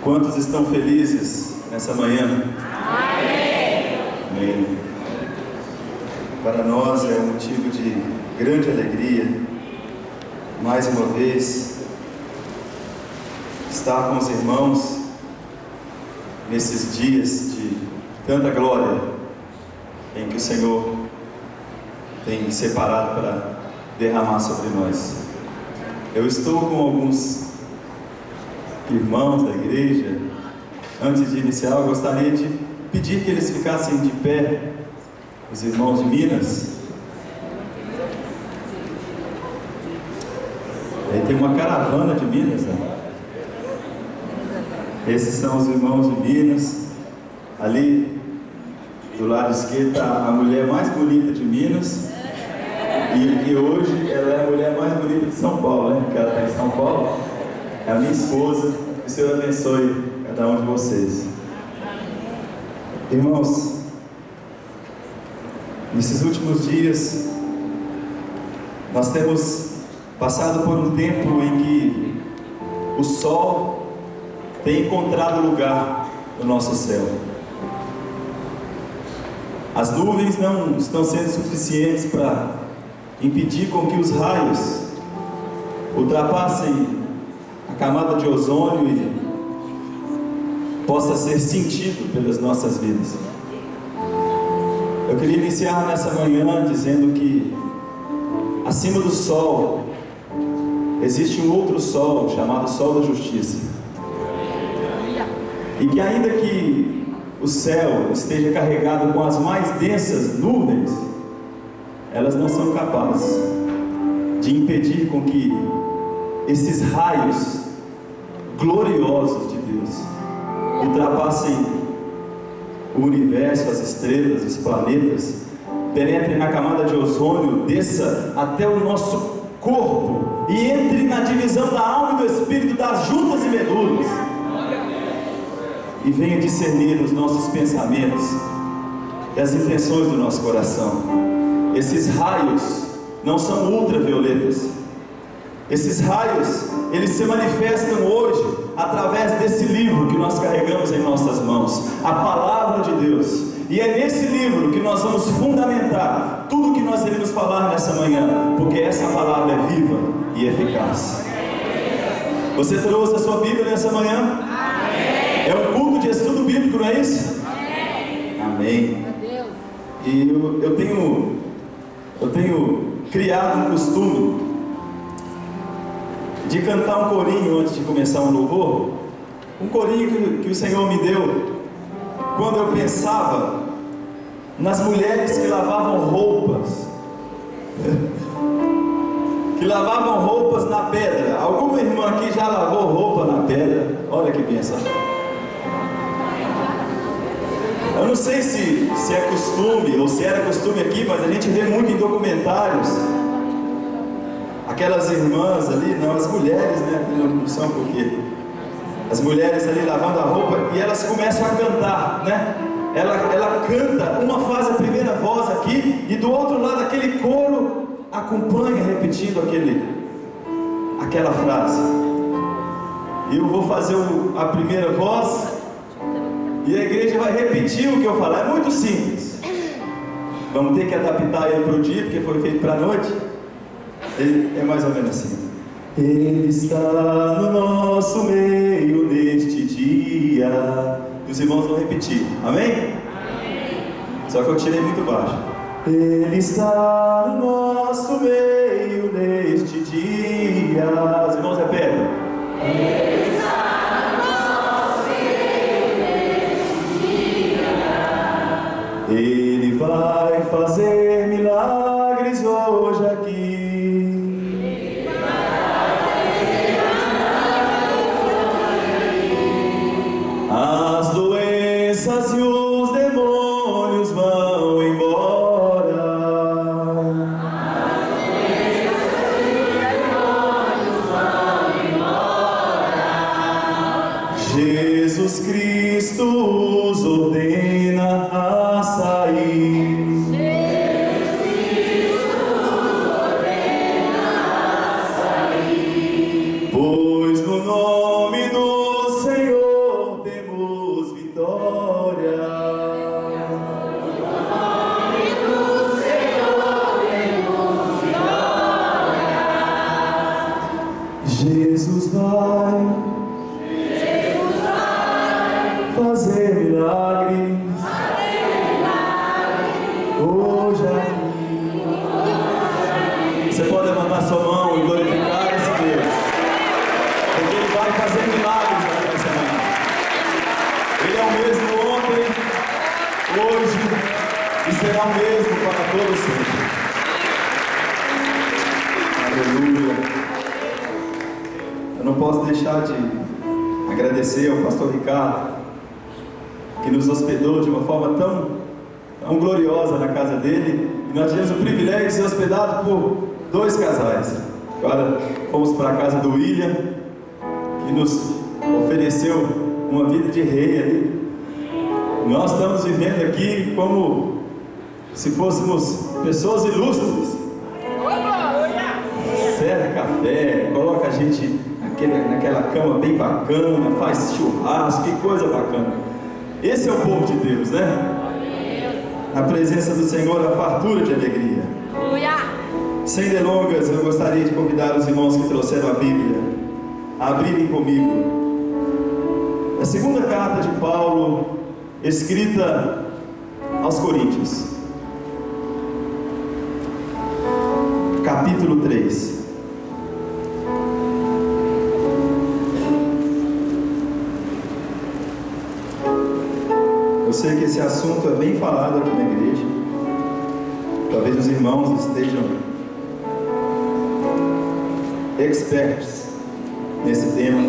Quantos estão felizes nessa manhã? Amém. Amém. Para nós é um motivo de grande alegria, mais uma vez, estar com os irmãos nesses dias de tanta glória em que o Senhor tem separado para derramar sobre nós. Eu estou com alguns irmãos da igreja. Antes de iniciar, eu gostaria de pedir que eles ficassem de pé, os irmãos de Minas. Aí tem uma caravana de Minas, né? Esses são os irmãos de Minas. Ali do lado esquerdo está a mulher mais bonita de Minas. E hoje ela é a mulher mais bonita de São Paulo, né? Porque ela está em São Paulo. É a minha esposa. Que o Senhor abençoe cada um de vocês. Irmãos, nesses últimos dias, nós temos passado por um tempo em que o sol tem encontrado lugar no nosso céu. As nuvens não estão sendo suficientes para impedir com que os raios ultrapassem a camada de ozônio e possa ser sentido pelas nossas vidas. Eu queria iniciar nessa manhã dizendo que acima do sol existe um outro sol chamado Sol da Justiça, e que ainda que o céu esteja carregado com as mais densas nuvens, elas não são capazes de impedir com que esses raios gloriosos de Deus ultrapassem o universo, as estrelas, os planetas, penetrem na camada de ozônio, desça até o nosso corpo e entre na divisão da alma e do espírito, das juntas e medulas, e venha discernir os nossos pensamentos e as intenções do nosso coração. Esses raios não são ultravioletas. Esses raios, eles se manifestam hoje através desse livro que nós carregamos em nossas mãos, a Palavra de Deus. E é nesse livro que nós vamos fundamentar tudo que nós iremos falar nessa manhã, porque essa palavra é viva e eficaz. Você trouxe a sua Bíblia nessa manhã? Amém. É um culto de estudo bíblico, não é isso? Amém. Amém. E eu tenho criado um costume de cantar um corinho antes de começar um louvor. Um corinho que o Senhor me deu quando eu pensava nas mulheres que lavavam roupas que lavavam roupas na pedra. Alguma irmã aqui já lavou roupa na pedra? Olha que bênção. Eu não sei se é costume ou se era costume aqui, mas a gente vê muito em documentários aquelas irmãs ali, não, as mulheres, né? Não são porque as mulheres ali lavando a roupa e elas começam a cantar, né? Ela canta, uma faz a primeira voz aqui e do outro lado aquele coro acompanha repetindo aquela frase. E eu vou fazer a primeira voz e a igreja vai repetir o que eu falar. É muito simples. Vamos ter que adaptar ele para o dia, porque foi feito para a noite. Ele é mais ou menos assim: Ele está no nosso meio neste dia. E os irmãos vão repetir, amém? Amém. Só que eu tirei muito baixo. Ele está no nosso meio neste dia. Os irmãos repetem. Ele está no nosso meio neste dia. Ele vai fazer milagres hoje aqui. As doenças e os demônios vão embora. As doenças e os demônios vão embora. Jesus Cristo os ordena a sair. Jesus Cristo os ordena a sair. Pois no nome do Senhor vai fazer milagres hoje aqui. Você pode levantar sua mão e glorificar esse Deus, porque Ele vai fazer milagres nessa manhã. Ele é o mesmo ontem, hoje e será o mesmo para todos sempre. Aleluia. Eu não posso deixar de agradecer ao pastor Ricardo, que nos hospedou de uma forma tão gloriosa na casa dele, e nós tivemos o privilégio de ser hospedado por 2 casais. Agora fomos para a casa do William, que nos ofereceu uma vida de rei ali. Nós estamos vivendo aqui como se fôssemos pessoas ilustres. Serve café, coloca a gente naquela cama bem bacana, faz churrasco, que coisa bacana. Esse é o povo de Deus, né? Na presença do Senhor, a fartura de alegria. Sem delongas, eu gostaria de convidar os irmãos que trouxeram a Bíblia a abrirem comigo a segunda carta de Paulo, escrita aos Coríntios, capítulo 3. Eu sei que esse assunto é bem falado aqui na igreja. Talvez os irmãos estejam experts nesse tema,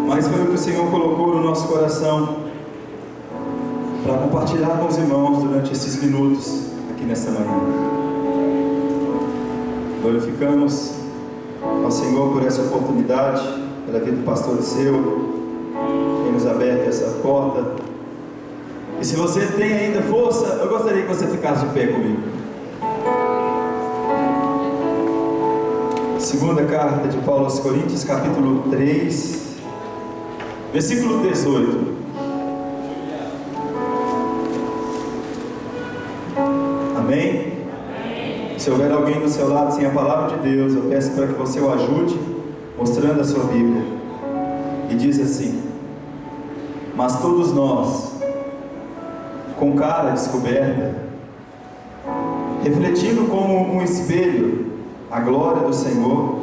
mas foi o que o Senhor colocou no nosso coração para compartilhar com os irmãos durante esses minutos aqui nessa manhã. Glorificamos ao Senhor por essa oportunidade, pela vida do pastor seu, que nos aberto essa porta. E se você tem ainda força, eu gostaria que você ficasse de pé comigo. Segunda carta de Paulo aos Coríntios, capítulo 3, versículo 18. Amém? Se houver alguém do seu lado sem a palavra de Deus, eu peço para que você o ajude, mostrando a sua Bíblia. E diz assim: mas todos nós, com cara descoberta, refletindo como um espelho a glória do Senhor,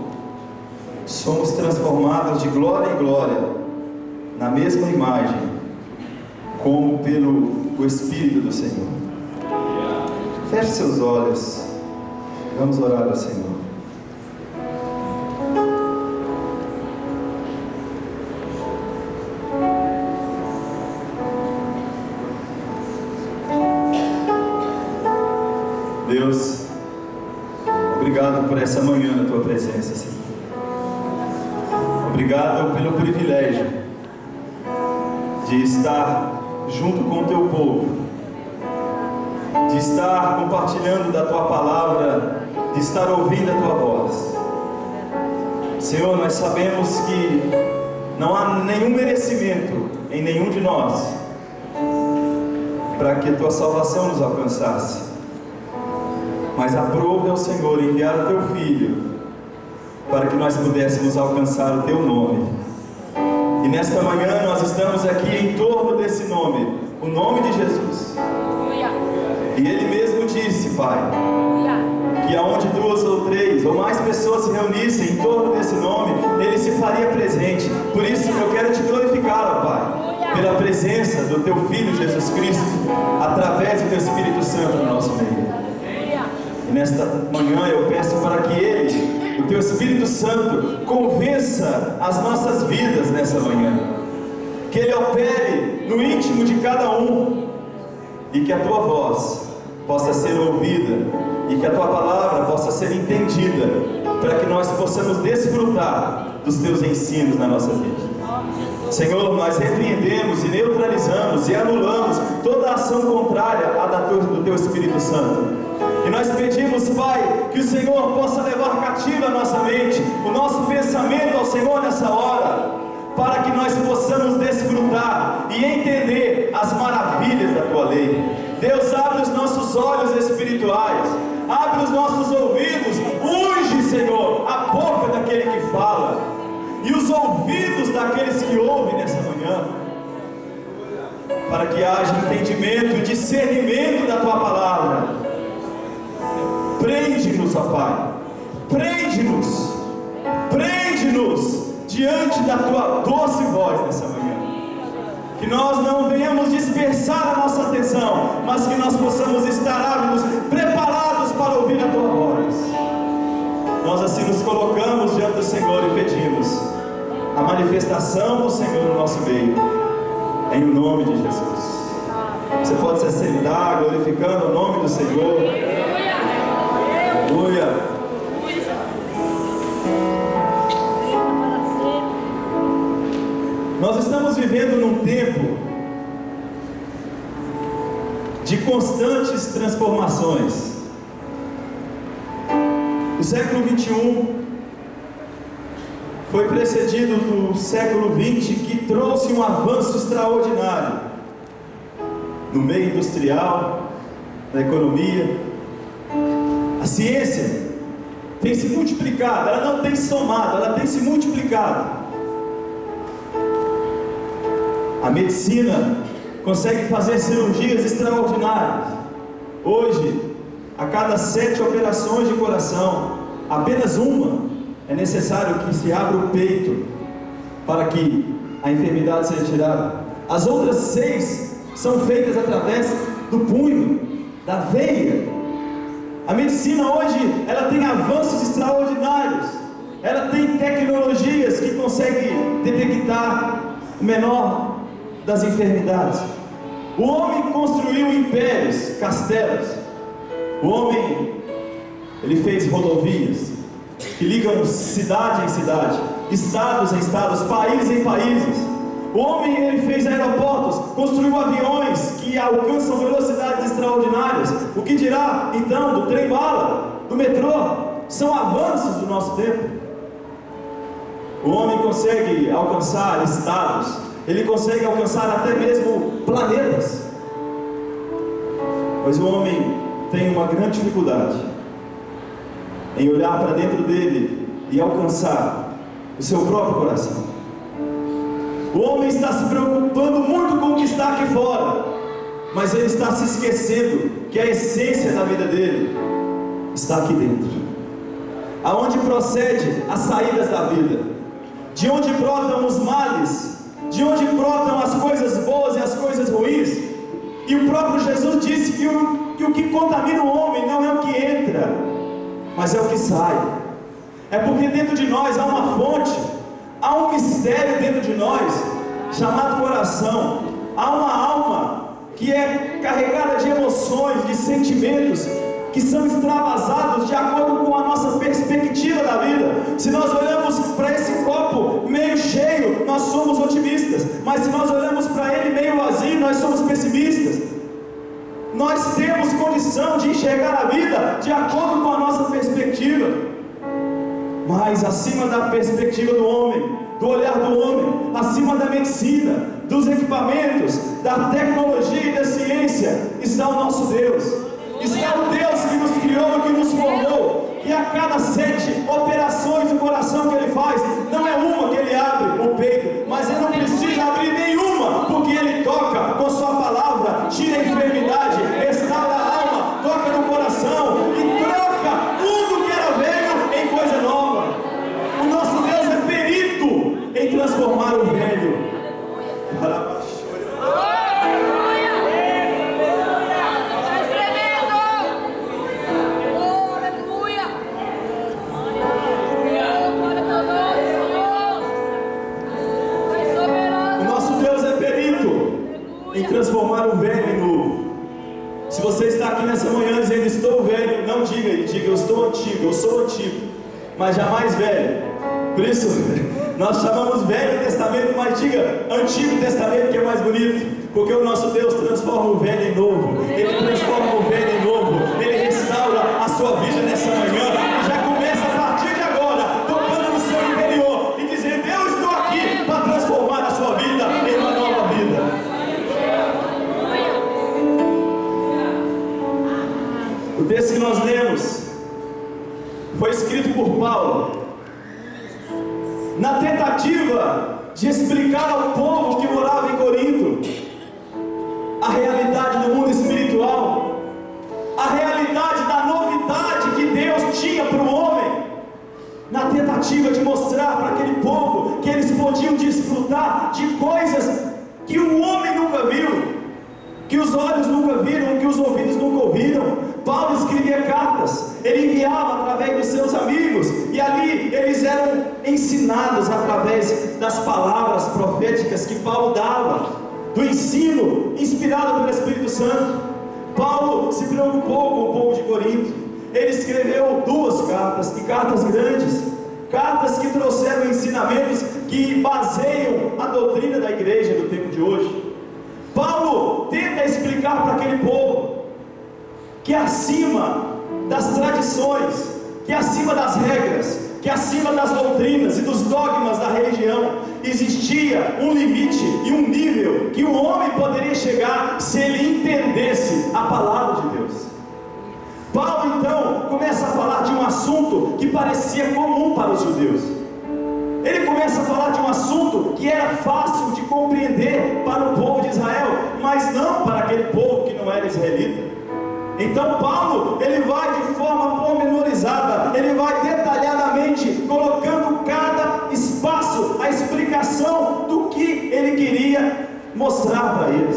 somos transformados de glória em glória na mesma imagem, como pelo Espírito do Senhor. Feche seus olhos, vamos orar ao Senhor. Deus, obrigado por essa manhã na Tua presença, Senhor. Obrigado pelo privilégio de estar junto com o Teu povo, de estar compartilhando da Tua palavra, de estar ouvindo a Tua voz. Senhor, nós sabemos que não há nenhum merecimento em nenhum de nós para que a Tua salvação nos alcançasse. Mas aprove ao Senhor enviar o Teu Filho para que nós pudéssemos alcançar o Teu nome. E nesta manhã nós estamos aqui em torno desse nome, o nome de Jesus. E Ele mesmo disse, Pai, que aonde 2 ou 3 ou mais pessoas se reunissem em torno desse nome, Ele se faria presente. Por isso eu quero Te glorificar, ó Pai, pela presença do Teu Filho Jesus Cristo, através do Teu Espírito Santo no nosso meio. E nesta manhã eu peço para que Ele, o Teu Espírito Santo, convença as nossas vidas nessa manhã, que Ele opere no íntimo de cada um, e que a Tua voz possa ser ouvida, e que a Tua palavra possa ser entendida, para que nós possamos desfrutar dos Teus ensinos na nossa vida. Senhor, nós repreendemos e neutralizamos e anulamos toda ação contrária à do Teu Espírito Santo. E nós pedimos, Pai, que o Senhor possa levar cativa a nossa mente, o nosso pensamento ao Senhor nessa hora, para que nós possamos desfrutar e entender as maravilhas da Tua lei. Deus, abre os nossos olhos espirituais, abre os nossos ouvidos, unge, Senhor, a boca daquele que fala, e ouvidos daqueles que ouvem nessa manhã, para que haja entendimento e discernimento da Tua palavra. Prende-nos, ó Pai, prende-nos diante da Tua doce voz nessa manhã. Que nós não venhamos dispersar a nossa atenção, mas que nós possamos estar ávidos, preparados para ouvir a Tua voz. Nós assim nos colocamos diante do Senhor e pedimos a manifestação do Senhor no nosso meio, em o nome de Jesus. Você pode se assentar, glorificando o nome do Senhor. Aleluia. Nós estamos vivendo num tempo de constantes transformações. O século 21 foi precedido do século 20, que trouxe um avanço extraordinário no meio industrial, na economia. A ciência tem se multiplicado, ela não tem somado, ela tem se multiplicado. A medicina consegue fazer cirurgias extraordinárias. Hoje, a cada 7 operações de coração, apenas uma é necessário que se abra o peito para que a enfermidade seja tirada. As outras 6 são feitas através do punho, da veia. A medicina hoje, ela tem avanços extraordinários. Ela tem tecnologias que conseguem detectar o menor das enfermidades. O homem construiu impérios, castelos. O homem, ele fez rodovias que ligam cidade em cidade, estados em estados, países em países. O homem, ele fez aeroportos, construiu aviões que alcançam velocidades extraordinárias. O que dirá então do trem-bala, do metrô? São avanços do nosso tempo. O homem consegue alcançar estados, ele consegue alcançar até mesmo planetas. Mas o homem tem uma grande dificuldade em olhar para dentro dele e alcançar o seu próprio coração. O homem está se preocupando muito com o que está aqui fora, mas ele está se esquecendo que a essência da vida dele está aqui dentro, aonde procede as saídas da vida, de onde brotam os males, de onde brotam as coisas boas e as coisas ruins. E o próprio Jesus disse que o que contamina o homem não é o que entra, mas é o que sai. É porque dentro de nós há uma fonte, há um mistério dentro de nós, chamado coração. Há uma alma que é carregada de emoções, de sentimentos, que são extravasados de acordo com a nossa perspectiva da vida. Se nós olhamos para esse copo meio cheio, nós somos otimistas, mas se nós olhamos para ele meio vazio, nós somos pessimistas. Nós temos condição de enxergar a vida de acordo com a nossa perspectiva, mas acima da perspectiva do homem, do olhar do homem, acima da medicina, dos equipamentos, da tecnologia e da ciência, está o nosso Deus. Está o Deus que nos criou e que nos formou. E a cada 7 operações do coração que Ele faz, não é uma que Ele abre o peito, mas Ele não precisa abrir nenhuma, porque Ele toca com Sua palavra, tira a enfermidade, restaura a alma, toca no coração e troca tudo que era velho em coisa nova. O nosso Deus é perito em transformar o velho. Transformar o velho em novo. Se você está aqui nessa manhã dizendo estou velho, não diga, diga eu estou antigo, eu sou antigo, mas jamais velho. Por isso nós chamamos Velho Testamento, mas diga Antigo Testamento, que é mais bonito, porque o nosso Deus transforma o velho em novo. Ele transforma o velho em novo, Ele restaura a sua vida nessa manhã e já começa a partir de agora, tocando no seu interior e dizendo: eu estou aqui para transformar a sua vida em uma nova vida. O texto que nós lemos foi escrito por Paulo, na tentativa tentativa de explicar ao povo que morava em Corinto a realidade do mundo espiritual, a realidade da novidade que Deus tinha para o homem, na tentativa de mostrar para aquele povo que eles podiam desfrutar de coisas que o homem nunca viu, que os olhos nunca viram, que os ouvidos nunca ouviram. Paulo escrevia cartas, ele enviava através dos seus amigos, e ali eles eram ensinados através das palavras proféticas que Paulo dava, do ensino inspirado pelo Espírito Santo. Paulo se preocupou com o povo de Corinto. Ele escreveu 2 cartas, e cartas grandes, cartas que trouxeram ensinamentos que baseiam a doutrina da igreja do tempo de hoje. Paulo tenta explicar para aquele povo que acima das tradições, que acima das regras, que acima das doutrinas e dos dogmas da religião, existia um limite e um nível que o homem poderia chegar se ele entendesse a palavra de Deus. Paulo então começa a falar de um assunto que parecia comum para os judeus. Ele começa a falar de um assunto que era fácil de compreender para o povo de Israel, mas não para aquele povo que não era israelita. Então Paulo, ele vai de forma pormenorizada, ele vai detalhadamente colocando cada espaço, a explicação do que ele queria mostrar para eles.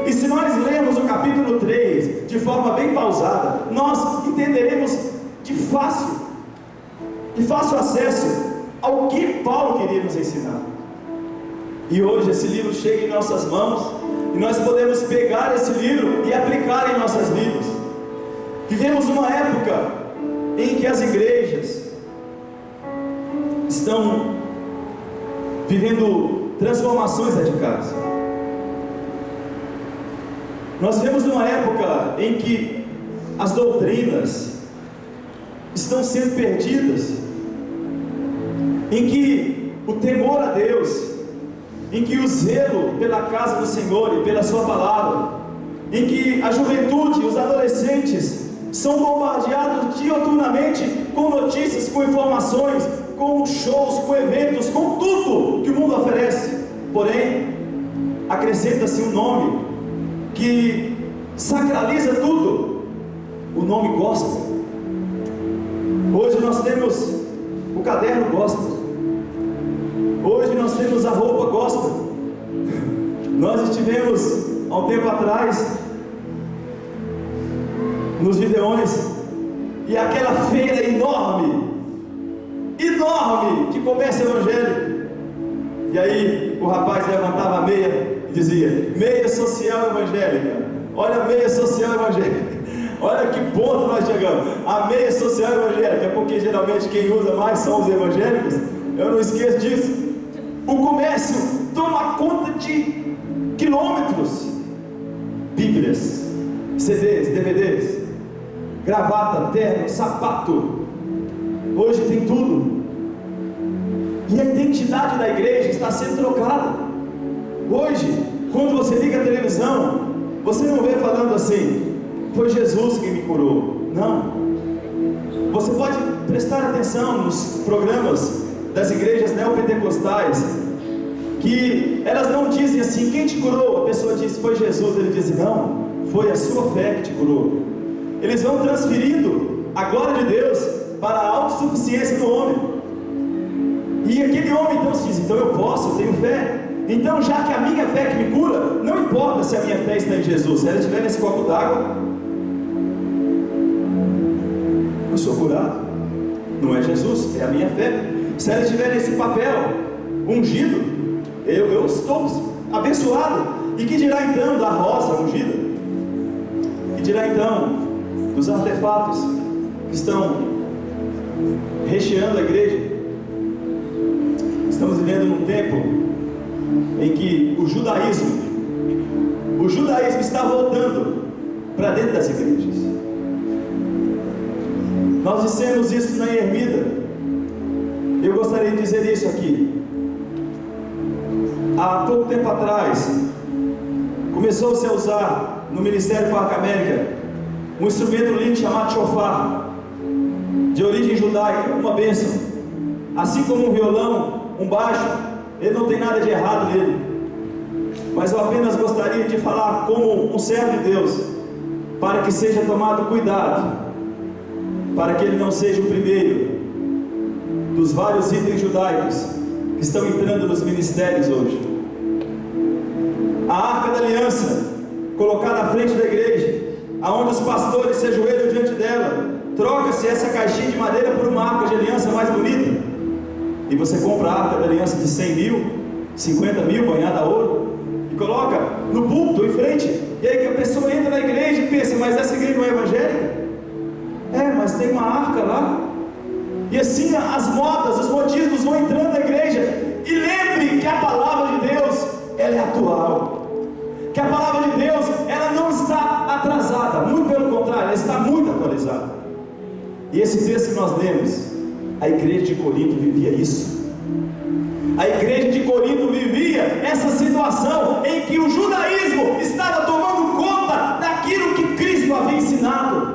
E se nós lermos o capítulo 3 de forma bem pausada, nós entenderemos de fácil acesso ao que Paulo queria nos ensinar. E hoje esse livro chega em nossas mãos, e nós podemos pegar esse livro e aplicar em nossas vidas. Vivemos uma época em que as igrejas estão vivendo transformações radicais. Nós vivemos uma época em que as doutrinas estão sendo perdidas, em que o temor a Deus, em que o zelo pela casa do Senhor e pela sua palavra, em que a juventude, os adolescentes são bombardeados dioturnamente com notícias, com informações, com shows, com eventos, com tudo que o mundo oferece. Porém, acrescenta-se um nome que sacraliza tudo: o nome gospel. Hoje nós temos o caderno gospel, hoje nós temos a roupa gospel. Nós estivemos há um tempo atrás nos Gideões, e aquela feira enorme de comércio evangélico, e aí o rapaz levantava a meia e dizia: meia social evangélica. Olha a meia social evangélica, olha que ponto nós chegamos, a meia social evangélica, porque geralmente quem usa mais são os evangélicos. Eu não esqueço disso. O comércio toma conta de quilômetros, bíblias, CDs, DVDs, gravata, terno, sapato. Hoje tem tudo. E a identidade da igreja está sendo trocada. Hoje, quando você liga a televisão, você não vê falando assim: foi Jesus quem me curou. Não. Você pode prestar atenção nos programas das igrejas neopentecostais, que elas não dizem assim: quem te curou? A pessoa diz: foi Jesus. Ele diz: não, foi a sua fé que te curou. Eles vão transferindo a glória de Deus para a autossuficiência do homem. E aquele homem então se diz: então eu posso, eu tenho fé. Então, já que a minha fé que me cura, não importa se a minha fé está em Jesus, se ela estiver nesse copo d'água, eu sou curado. Não é Jesus, é a minha fé. Se ela estiver nesse papel ungido, eu estou abençoado. E que dirá então da rosa ungida? Que dirá então dos artefatos que estão recheando a igreja? Estamos vivendo num tempo em que o judaísmo está voltando para dentro das igrejas. Nós dissemos isso na Ermida. Eu gostaria de dizer isso aqui. Há pouco tempo atrás, começou-se a usar no Ministério Parque América um instrumento lindo chamado shofar, de origem judaica, uma bênção. Assim como um violão, um baixo ele não tem nada de errado nele. Mas eu apenas gostaria de falar como um servo de Deus, para que seja tomado cuidado, para que ele não seja o primeiro dos vários itens judaicos que estão entrando nos ministérios hoje. A arca da aliança, colocada à frente da igreja, aonde os pastores se ajoelham diante dela, troca-se essa caixinha de madeira por uma arca de aliança mais bonita, e você compra a arca da aliança de 100 mil, 50 mil, banhada a ouro, e coloca no púlpito em frente, e aí que a pessoa entra na igreja e pensa, mas essa igreja não é evangélica? Mas tem uma arca lá. E assim as modas, os modismos vão entrando na igreja. E lembre que a palavra de Deus, ela é atual, que a palavra de Deus, ela não está atrasada, muito pelo contrário, ela está muito atualizada. E esse texto que nós lemos, a igreja de Corinto vivia isso. A igreja de Corinto vivia essa situação em que o judaísmo estava tomando conta daquilo que Cristo havia ensinado.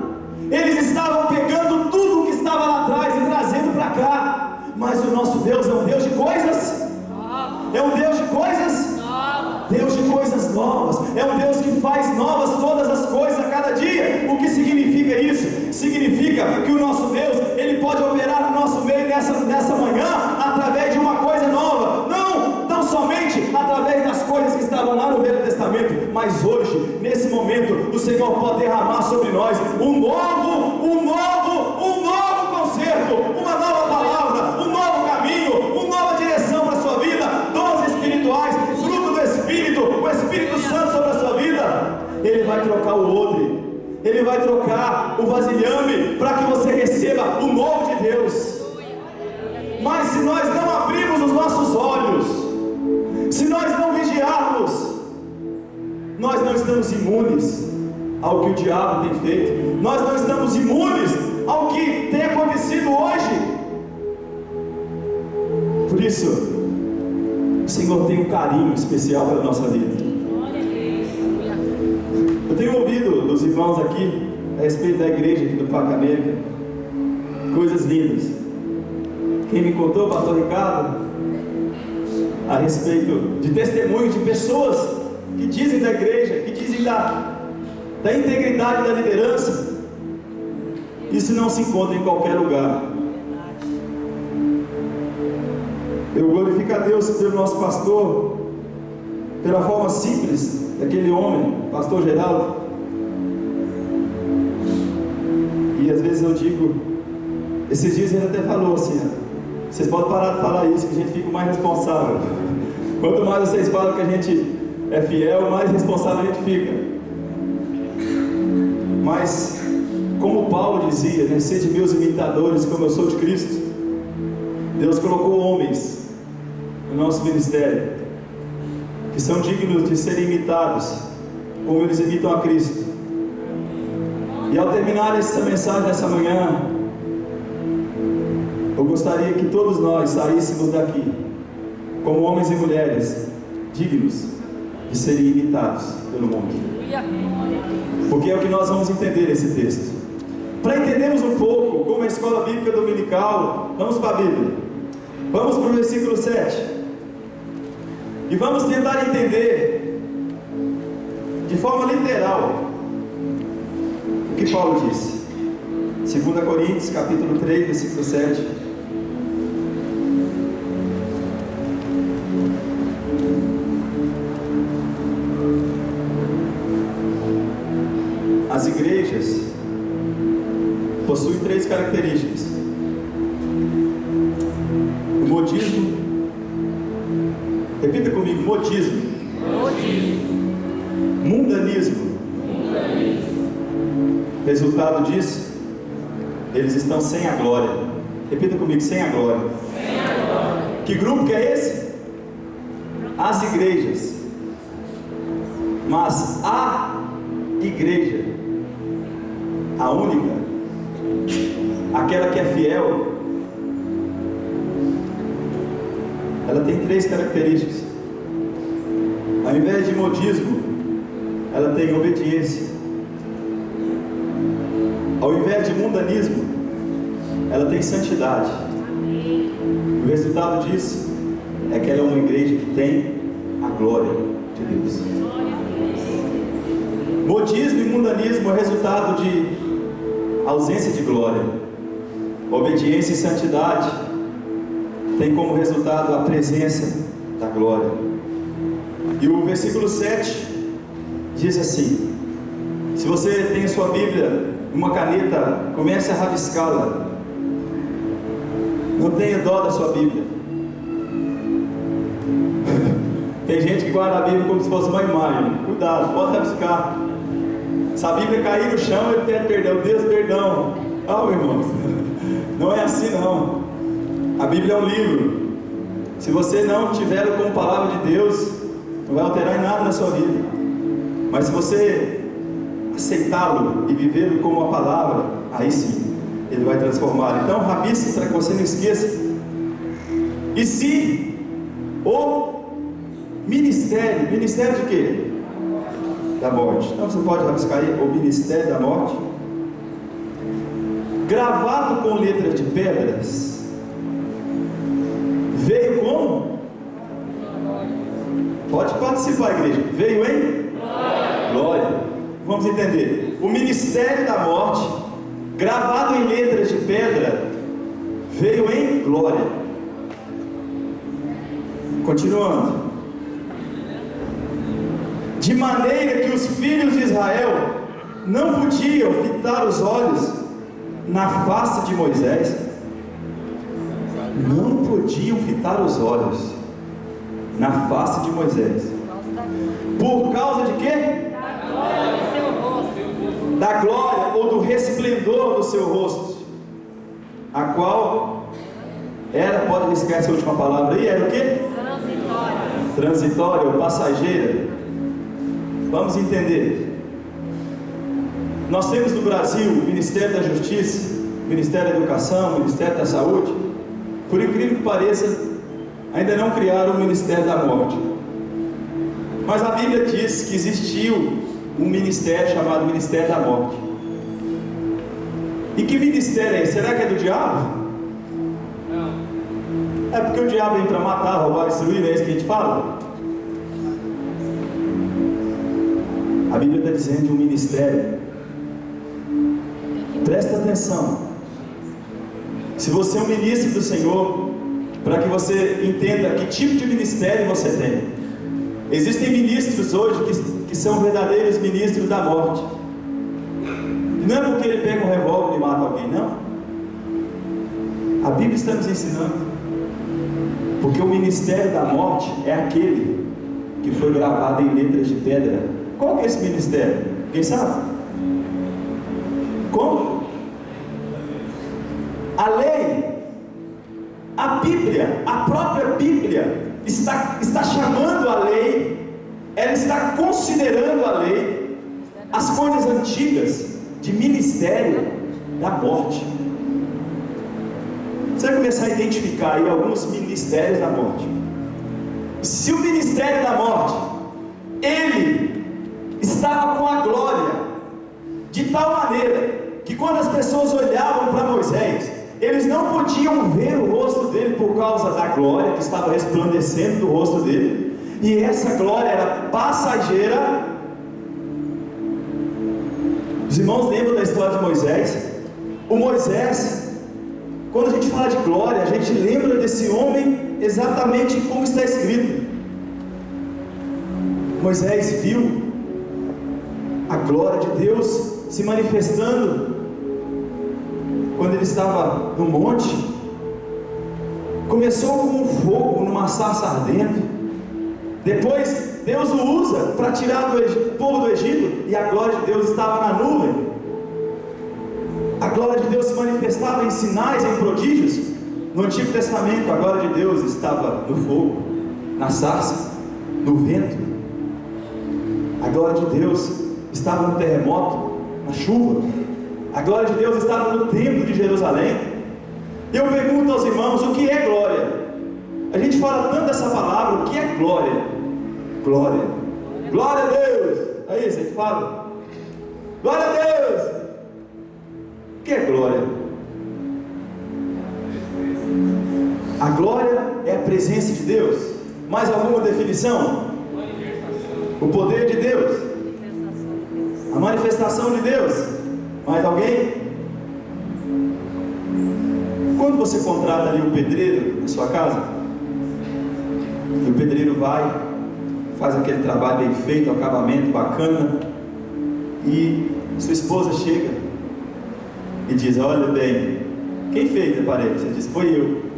Eles estavam pegando tudo o que estava lá atrás e trazendo para cá. Mas o nosso Deus é um Deus de coisas. É um Deus de coisas. Deus de coisas novas. É um Deus que faz novas todas as coisas a cada dia. O que significa isso? Significa que o nosso Deus, Ele pode operar no nosso meio nessa manhã através de uma coisa nova. Não somente através das coisas que estavam lá no Velho Testamento, mas hoje, nesse momento, o Senhor pode derramar sobre nós um novo concerto, uma nova palavra, um novo caminho, uma nova direção para a sua vida, dons espirituais, fruto do Espírito, o Espírito Santo sobre a sua vida. Ele vai trocar o odre, Ele vai trocar o vasilhame para que você receba o novo de Deus. Mas se nós não abrirmos os nossos olhos, se nós não vigiarmos, nós não estamos imunes ao que o diabo tem feito, nós não estamos imunes ao que tem acontecido hoje. Por isso, o Senhor tem um carinho especial para a nossa vida. Eu tenho ouvido dos irmãos aqui a respeito da igreja aqui do Parque América, coisas lindas. Quem me contou, o pastor Ricardo, a respeito de testemunhos de pessoas que dizem da igreja, que dizem da integridade da liderança. Isso não se encontra em qualquer lugar. Eu glorifico a Deus pelo nosso pastor, pela forma simples daquele homem, pastor Geraldo. E às vezes eu digo, esses dias ele até falou assim, vocês podem parar de falar isso, que a gente fica mais responsável. Quanto mais vocês falam que a gente é fiel, mais responsável a gente fica. Mas, como Paulo dizia, né, sede meus imitadores, como eu sou de Cristo. Deus colocou homens no nosso ministério, que são dignos de serem imitados, como eles imitam a Cristo. E ao terminar essa mensagem dessa manhã, eu gostaria que todos nós saíssemos daqui como homens e mulheres dignos de serem imitados pelo mundo. Porque é o que nós vamos entender nesse texto. Para entendermos um pouco como a escola bíblica dominical, vamos para a Bíblia. Vamos para o versículo 7. E vamos tentar entender de forma literal o que Paulo disse. 2 Coríntios capítulo 3, versículo 7. As igrejas possuem 3 características: o modismo. Repita comigo: modismo. Mundanismo. Resultado disso, eles estão sem a glória. Repita comigo: sem a glória. Que grupo que é esse? As igrejas. Mas a igreja, a única, aquela que é fiel, ela tem 3 características. Ao invés de modismo, ela tem obediência. Ao invés de mundanismo, ela tem santidade. O resultado disso é que ela é uma igreja que tem a glória de Deus. Modismo e mundanismo é resultado de ausência de glória. Obediência e santidade tem como resultado a presença da glória. E o versículo 7 diz assim: se você tem a sua Bíblia, uma caneta, comece a rabiscá-la. Não tenha dó da sua Bíblia. Tem gente que guarda a Bíblia como se fosse uma imagem. Cuidado, pode rabiscar. Se a Bíblia cair no chão, ele pede perdão. Deus, perdão. Meu irmão, não é assim não. A Bíblia é um livro. Se você não tiver como palavra de Deus, não vai alterar em nada na sua vida. Mas se você aceitá-lo e vivê-lo como uma palavra, aí sim, ele vai transformar. Então, rabisque para que você não esqueça. E se o ministério de quê? Da morte. Então você pode rabiscar aí: o ministério da morte, gravado com letras de pedras, veio como? Pode participar, igreja. Veio em? Glória. Vamos entender. O ministério da morte, gravado em letras de pedra, veio em glória. Continuando. De maneira que os filhos de Israel não podiam fitar os olhos na face de Moisés. Não podiam fitar os olhos na face de Moisés. Por causa de quê? Da glória do seu rosto. Da glória ou do resplendor do seu rosto, a qual era, pode riscar essa última palavra aí, era o quê? Transitória ou passageira. Vamos entender. Nós temos no Brasil o Ministério da Justiça, o Ministério da Educação, o Ministério da Saúde. Por incrível que pareça, ainda não criaram o Ministério da Morte. Mas a Bíblia diz que existiu um ministério chamado Ministério da Morte. E que ministério é esse? Será que é do diabo? Não. É porque o diabo vem para matar, roubar, destruir, é isso que a gente fala? A Bíblia está dizendo de um ministério. Presta atenção. Se você é um ministro do Senhor, para que você entenda que tipo de ministério você tem. Existem ministros hoje que são verdadeiros ministros da morte. Não é porque ele pega um revólver e mata alguém, não. A Bíblia está nos ensinando. Porque o ministério da morte é aquele que foi gravado em letras de pedra. Qual que é esse ministério? Quem sabe? Como? A lei, a Bíblia, a própria Bíblia está chamando a lei, ela está considerando a lei, as coisas antigas de ministério da morte. Você vai começar a identificar aí alguns ministérios da morte. Se o ministério da morte, ele estava com a glória, de tal maneira, que quando as pessoas olhavam para Moisés, eles não podiam ver o rosto dele por causa da glória que estava resplandecendo do rosto dele, e essa glória era passageira. Os irmãos lembram da história de Moisés? O Moisés, quando a gente fala de glória, a gente lembra desse homem exatamente como está escrito. Moisés viu a glória de Deus se manifestando quando ele estava no monte. Começou com um fogo numa sarça ardente. Depois Deus o usa para tirar o povo do Egito, e a glória de Deus estava na nuvem. A glória de Deus se manifestava em sinais, em prodígios. No Antigo Testamento, a glória de Deus estava no fogo, na sarça, no vento. A glória de Deus estava no terremoto, na chuva. A glória de Deus estava no templo de Jerusalém. Eu pergunto aos irmãos, o que é glória? A gente fala tanto dessa palavra, o que é glória? Glória. Glória a Deus. Aí você fala, glória a Deus. O que é glória? A glória é a presença de Deus. Mais alguma definição? O poder de Deus. A manifestação de Deus. Mais alguém? Quando você contrata ali um pedreiro na sua casa, e o pedreiro vai, faz aquele trabalho bem feito, acabamento bacana, e sua esposa chega e diz: olha bem, quem fez a parede? Você diz: foi eu.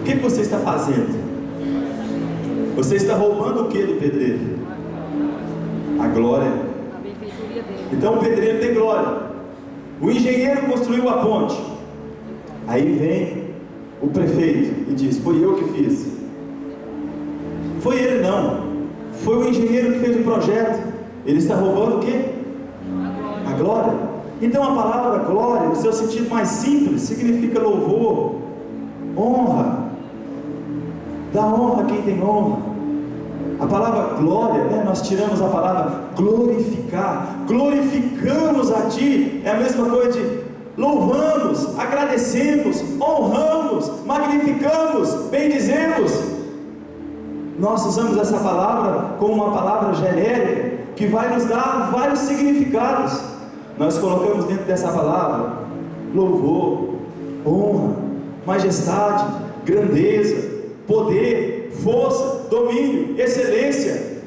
O que você está fazendo? Você está roubando o que do pedreiro? A glória. Então o pedreiro tem glória. O engenheiro construiu a ponte. Aí vem o prefeito e diz: foi eu que fiz. Foi ele não. Foi o engenheiro que fez o projeto. Ele está roubando o quê? A glória. Então a palavra glória, no seu sentido mais simples, significa louvor, honra. Dá honra a quem tem honra. A palavra glória, né? Nós tiramos a palavra glorificar. Glorificamos a Ti. É a mesma coisa de louvamos, agradecemos, honramos, magnificamos, bendizemos. Nós usamos essa palavra como uma palavra genérica que vai nos dar vários significados. Nós colocamos dentro dessa palavra louvor, honra, majestade, grandeza, poder, força, domínio, excelência.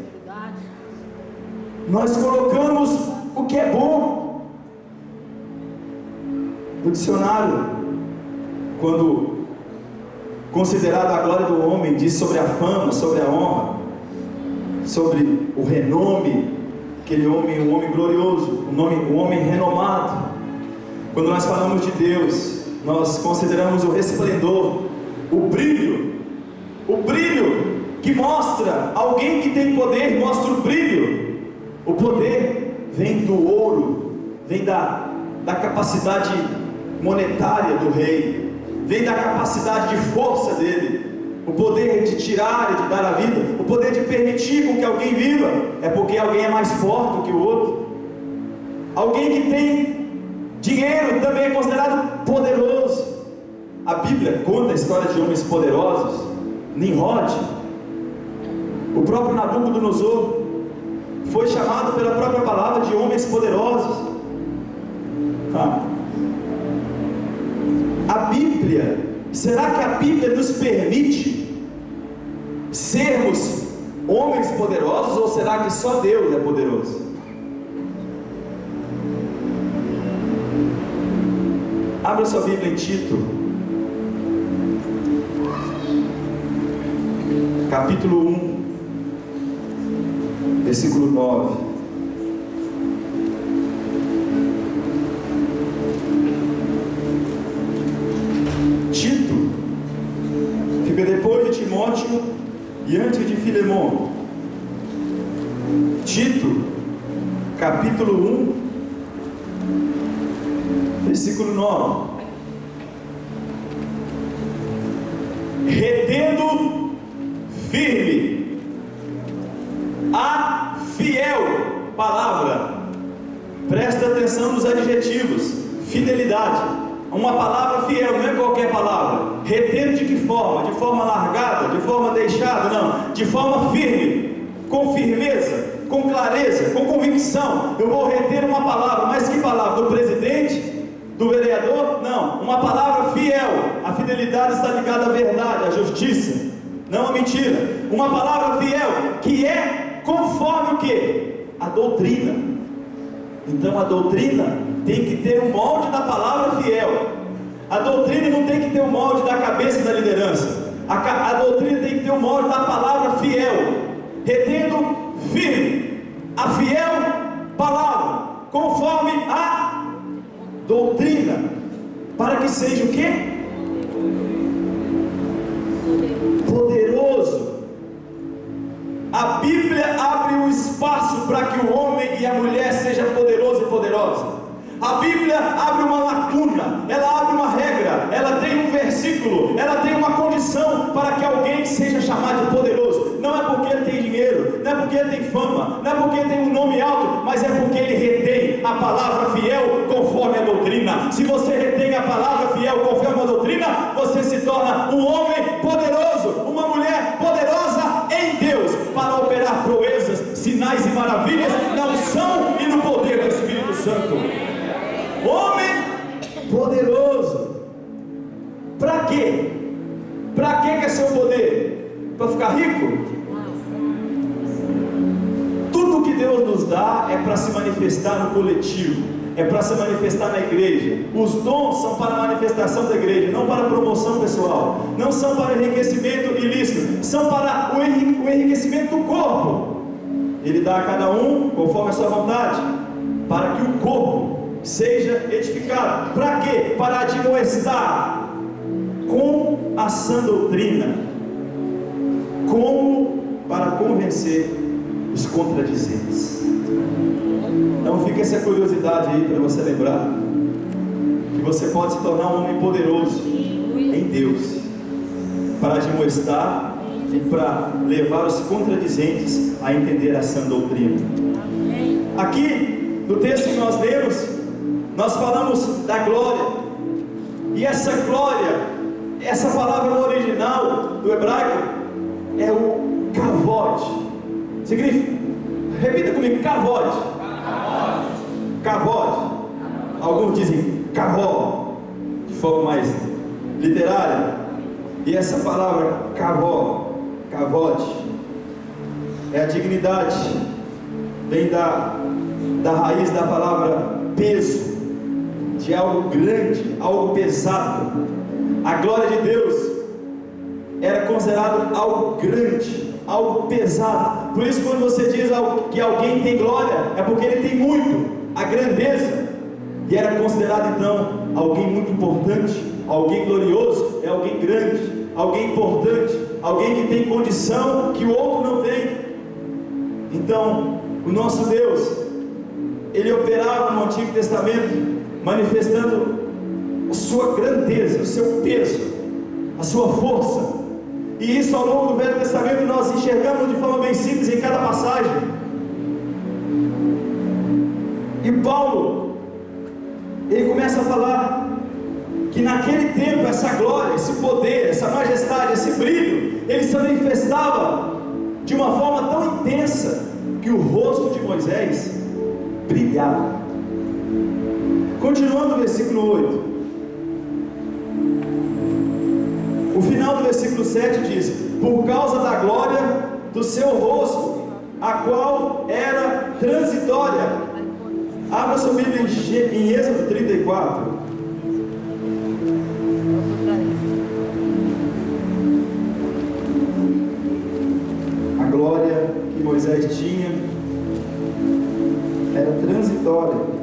Nós colocamos o que é bom. No dicionário, quando considerado a glória do homem, diz sobre a fama, sobre a honra, sobre o renome, aquele homem, um homem glorioso, um homem renomado. Quando nós falamos de Deus, nós consideramos o resplendor, o brilho que mostra alguém que tem poder, mostra o brilho. O poder vem do ouro, vem da capacidade monetária do rei, vem da capacidade de força dele, o poder de tirar e de dar a vida, o poder de permitir com que alguém viva, é porque alguém é mais forte do que o outro. Alguém que tem dinheiro também é considerado poderoso. A Bíblia conta a história de homens poderosos. Nimrod, o próprio Nabucodonosor, foi chamado pela própria palavra de homens poderosos. A Bíblia, será que a Bíblia nos permite sermos homens poderosos, ou será que só Deus é poderoso? Abra sua Bíblia em Tito, capítulo 1, versículo 9. Tito fica depois de Timóteo e antes de Filemon. Tito, capítulo 1, versículo 9. Retendo firme a fiel palavra. Presta atenção nos adjetivos. Fidelidade, uma palavra fiel, não é qualquer palavra. Retendo de que forma? De forma largada, de forma deixada? Não, de forma firme, com firmeza, com clareza, com convicção. Eu vou reter uma palavra, mas que palavra? Do presidente? Do vereador? Não, uma palavra fiel. A fidelidade está ligada à verdade, à justiça, não à mentira. Uma palavra fiel, que é conforme o que? A doutrina. Então a doutrina tem que ter o molde da palavra fiel. A doutrina não tem que ter o molde da cabeça da liderança. A doutrina tem que ter o molde da palavra fiel. Retendo firme a fiel palavra, conforme a doutrina, para que seja o quê? Poderoso. A Bíblia abre um espaço para que o homem e a mulher sejam poderosos e poderosas. A Bíblia abre uma lacuna, ela abre uma regra, ela tem um versículo, ela tem uma condição para que alguém seja chamado de poderoso. Não é porque ele tem dinheiro, não é porque ele tem fama, não é porque ele tem um nome alto, mas é porque ele retém a palavra fiel conforme a doutrina. Se você retém a palavra fiel conforme a doutrina, Santo. Homem poderoso. Para quê? Para que é seu poder? Para ficar rico? Tudo que Deus nos dá é para se manifestar no coletivo, é para se manifestar na igreja. Os dons são para a manifestação da igreja, não para a promoção pessoal, não são para enriquecimento ilícito, são para o enriquecimento do corpo. Ele dá a cada um conforme a sua vontade, para que o corpo seja edificado. Para quê? Para admoestar com a sã doutrina, como para convencer os contradizentes. Então fica essa curiosidade aí para você lembrar que você pode se tornar um homem poderoso em Deus, para admoestar e para levar os contradizentes a entender a sã doutrina. Aqui no texto que nós lemos, nós falamos da glória, e essa glória, essa palavra no original do hebraico é o kavod. Significa, repita comigo, kavod. Kavod. Alguns dizem kavod, de forma mais literária. E essa palavra kavod é a dignidade, vem da raiz da palavra peso, de algo grande, algo pesado. A glória de Deus era considerado algo grande, algo pesado. Por isso, quando você diz que alguém tem glória, é porque ele tem muito, a grandeza. E era considerado então alguém muito importante. Alguém glorioso é alguém grande, alguém importante, alguém que tem condição que o outro não tem. Então, o nosso Deus, ele operava no Antigo Testamento, manifestando a sua grandeza, o seu peso, a sua força. E isso ao longo do Velho Testamento nós enxergamos de forma bem simples em cada passagem. E Paulo, ele começa a falar que naquele tempo essa glória, esse poder, essa majestade, esse brilho, ele se manifestava de uma forma tão intensa que o rosto de Moisés brilhava. Continuando no versículo 8, o final do versículo 7 diz: por causa da glória do seu rosto, a qual era transitória. Abra sua Bíblia em Êxodo 34. A glória que Moisés tinha era transitória.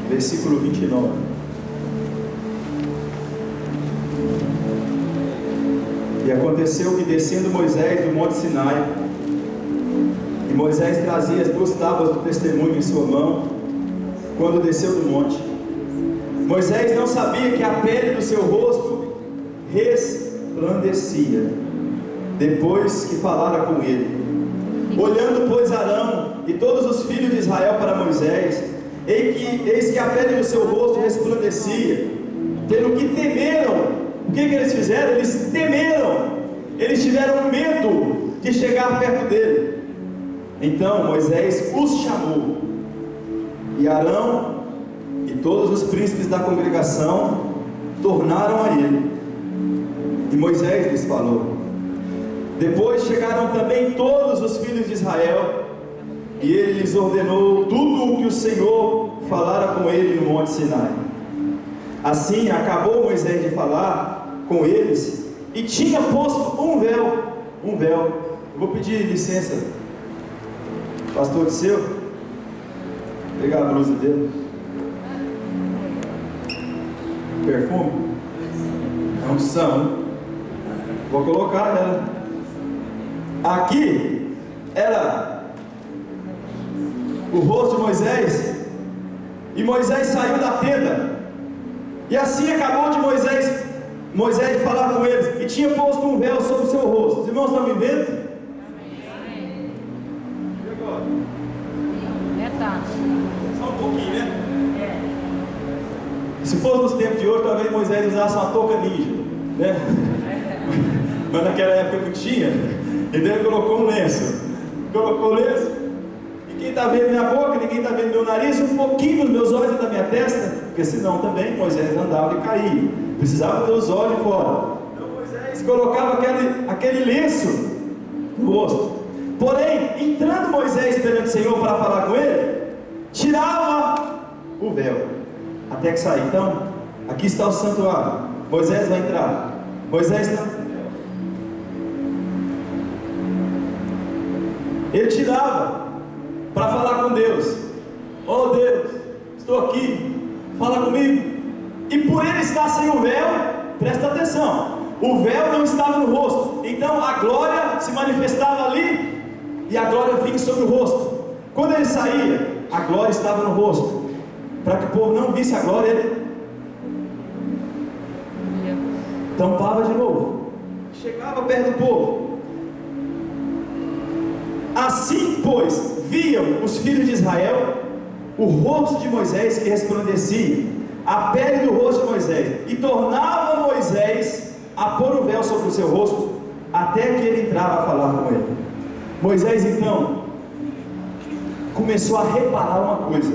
Versículo 29. E aconteceu que, descendo Moisés do monte Sinai, e Moisés trazia as 2 tábuas do testemunho em sua mão, quando desceu do monte, Moisés não sabia que a pele do seu rosto resplandecia, depois que falara com ele. Olhando, pois, Arão e todos os filhos de Israel para Moisés, eis que a pele do seu rosto resplandecia, pelo que temeram. O que eles fizeram? Eles temeram, eles tiveram medo de chegar perto dele. Então Moisés os chamou, e Arão e todos os príncipes da congregação tornaram a ele, e Moisés lhes falou. Depois chegaram também todos os filhos de Israel, e ele lhes ordenou tudo o que o Senhor falara com ele no monte Sinai. Assim acabou Moisés de falar com eles, e tinha posto um véu. Eu vou pedir licença, pastor Disseu, pegar a blusa dele. Perfume? É unção. Vou colocar ela. Aqui era o rosto de Moisés, e Moisés saiu da tenda, e assim acabou de Moisés de falar com eles, e tinha posto um véu sobre o seu rosto. Os irmãos estão me vendo? Amém. E agora? Tá. Só um pouquinho, né? É. Se fosse nos tempos de hoje, talvez Moisés usasse uma touca ninja, né? mas naquela época não tinha, então ele colocou um lenço. Colocou o lenço, e quem está vendo minha boca, ninguém está vendo meu nariz, um pouquinho dos meus olhos e da minha testa, porque senão também Moisés andava e caía, precisava ter os olhos fora. Então Moisés colocava aquele lenço no rosto. Porém, entrando Moisés perante o Senhor para falar com ele, tirava o véu, até que saia. Então, aqui está o santuário, Moisés vai entrar, Moisés está... Ele tirava para falar com Deus. Oh Deus, estou aqui, fala comigo. E por ele estar sem o véu, presta atenção, o véu não estava no rosto, então a glória se manifestava ali e a glória vinha sobre o rosto. Quando ele saía, a glória estava no rosto, para que o povo não visse a glória, ele tampava de novo, chegava perto do povo. Assim, pois, viam os filhos de Israel o rosto de Moisés que resplandecia, a pele do rosto de Moisés, e tornava Moisés a pôr o véu sobre o seu rosto, até que ele entrava a falar com ele. Moisés então começou a reparar uma coisa: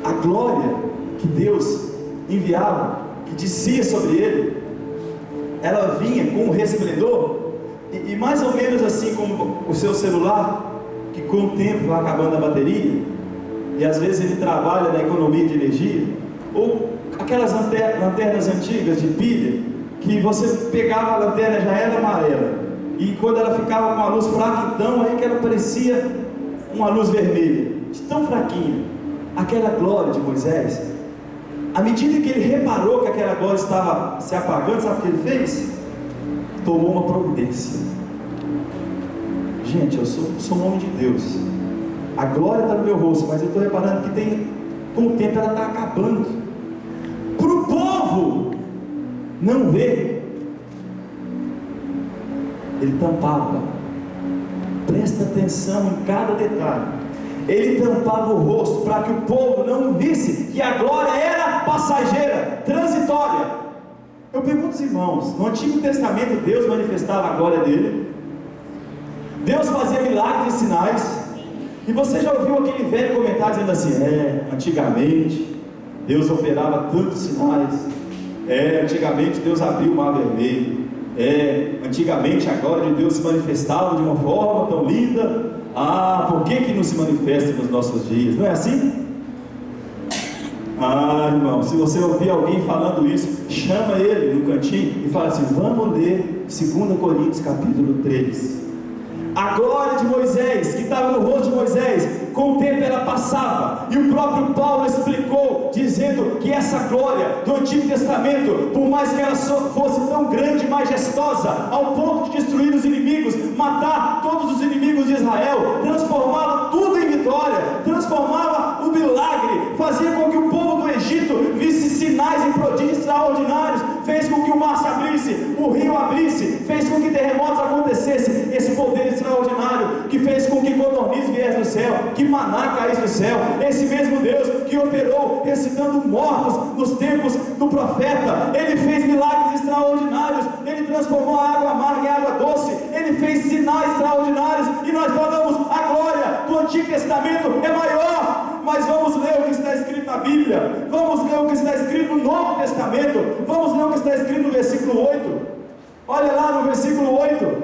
a glória que Deus enviava, que descia sobre ele, ela vinha com um resplendor. E mais ou menos assim como o seu celular, que com o tempo vai acabando a bateria, e às vezes ele trabalha na economia de energia, ou aquelas lanternas antigas de pilha, que você pegava a lanterna já era amarela, e quando ela ficava com a luz fraca, então aí que ela parecia uma luz vermelha, de tão fraquinha. Aquela glória de Moisés, à medida que ele reparou que aquela glória estava se apagando, sabe o que ele fez? Tomou uma providência. Gente, eu sou um homem de Deus, a glória está no meu rosto, mas eu estou reparando que com o tempo ela está acabando, para o povo não ver. Ele tampava, presta atenção em cada detalhe, ele tampava o rosto para que o povo não visse que a glória era passageira, transitória. Eu pergunto aos irmãos, no Antigo Testamento Deus manifestava a glória dele, Deus fazia milagres e sinais, e você já ouviu aquele velho comentário dizendo assim: antigamente Deus operava tantos sinais, antigamente Deus abriu o mar vermelho, antigamente a glória de Deus se manifestava de uma forma tão linda, por que não se manifesta nos nossos dias? Não é assim? Irmão, se você ouvir alguém falando isso, chama ele no cantinho e fala assim: vamos ler 2 Coríntios capítulo 3. A glória de Moisés, que estava no rosto de Moisés, com o tempo ela passava, e o próprio Paulo explicou, dizendo que essa glória do Antigo Testamento, por mais que ela fosse tão grande e majestosa, ao ponto de destruir os inimigos, matar todos os inimigos de Israel, transformava tudo em vitória, transformava o milagre, fazia com que o povo do Egito visse sinais e prodígios extraordinários, fez com que o mar se abrisse, o rio abrisse, fez com que terremotos acontecessem. Esse poder extraordinário que fez com que codorniz viesse do céu, que maná caísse do céu, esse mesmo Deus que operou ressuscitando mortos nos tempos do profeta, ele fez milagres extraordinários, ele transformou a água amarga em água doce, ele fez sinais extraordinários, e nós falamos: a glória do Antigo Testamento é maior. Mas vamos ler o que está escrito na Bíblia, vamos ler o que está escrito no Novo Testamento, vamos ler o que está escrito no versículo 8, olha lá no versículo 8,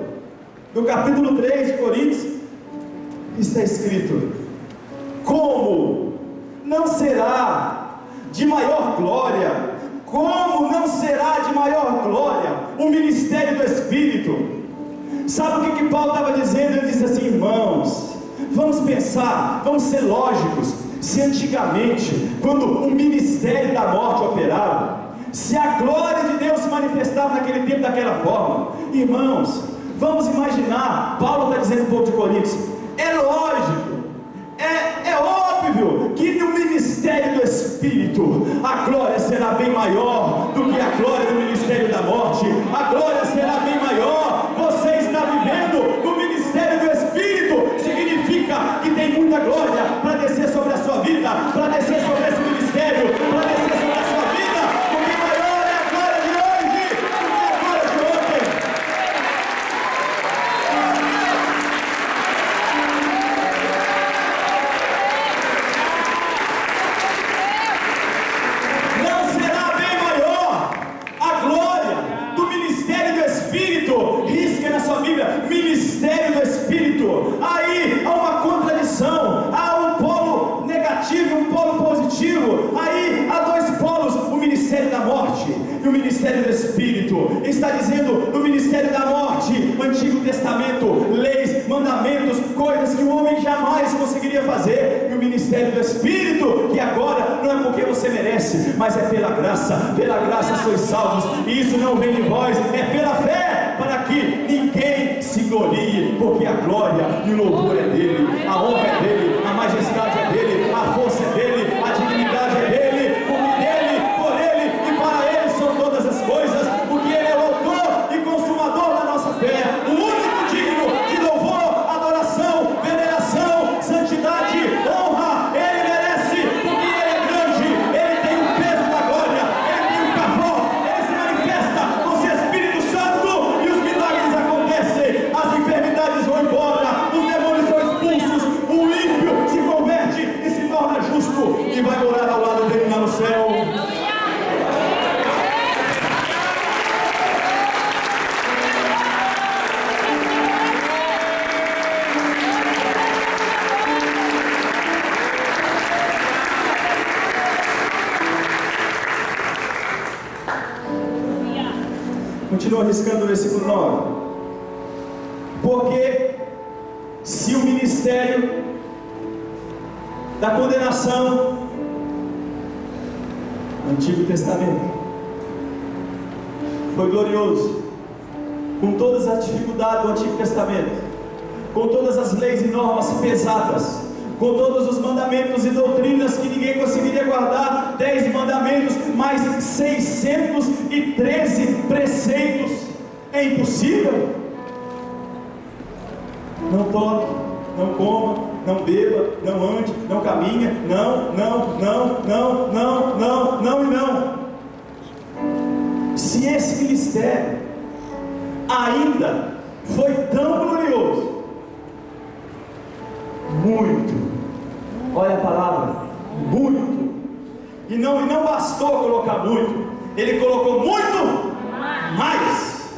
do capítulo 3 de Coríntios, está escrito: como não será de maior glória, como não será de maior glória o ministério do Espírito? Sabe o que Paulo estava dizendo? Ele disse assim: irmãos, vamos pensar, vamos ser lógicos. Se antigamente, quando o ministério da morte operava, se a glória de Deus se manifestava naquele tempo daquela forma, irmãos, vamos imaginar, Paulo está dizendo para o povo de Coríntios, é lógico, é óbvio que no ministério do Espírito a glória será bem maior do que a glória do ministério da morte. A glória será bem maior. Você está vivendo no ministério do Espírito, significa que tem muita glória para descer sobre a sua vida, para descer sobre esse ministério, para descer sobre a sua vida, porque maior é a glória de hoje do que a glória de ontem. motivo. Aí há dois polos: o ministério da morte e o ministério do Espírito. Está dizendo: no ministério da morte, Antigo Testamento, leis, mandamentos, coisas que o homem jamais conseguiria fazer. E o ministério do Espírito, que agora não é porque você merece, mas é pela graça sois salvos, e isso não vem de vós, é pela fé, para que ninguém se glorie, porque a glória e o louvor é dele, a honra é dele, a majestade é dele, a força é dele, a dignidade é dele, porque dele, por ele e para ele são todas as coisas, porque ele é o autor e consumador da nossa fé, o único digno de louvor, adoração, veneração, santidade, honra. Ele merece, porque ele é grande, ele tem o peso da glória, ele tem o cavalo, ele se manifesta com seu Espírito Santo, e os milagres acontecem, as enfermidades vão embora, os demônios são expulsos, o ímpio se converte e se torna justo, e vai morar ao lado dele lá no céu. Continua arriscando o versículo 9. Porque se o ministério da condenação, no Antigo Testamento, foi glorioso, com todas as dificuldades do Antigo Testamento, com todas as leis e normas pesadas, com todos os mandamentos e doutrinas que ninguém conseguiria guardar, 10 mandamentos, mais 613 preceitos, é impossível. Não toque, não coma, não beba, não ande, não caminha, não e não. Se esse ministério ainda foi tão glorioso, muito, olha a palavra, muito, e não bastou colocar muito, ele colocou muito mais,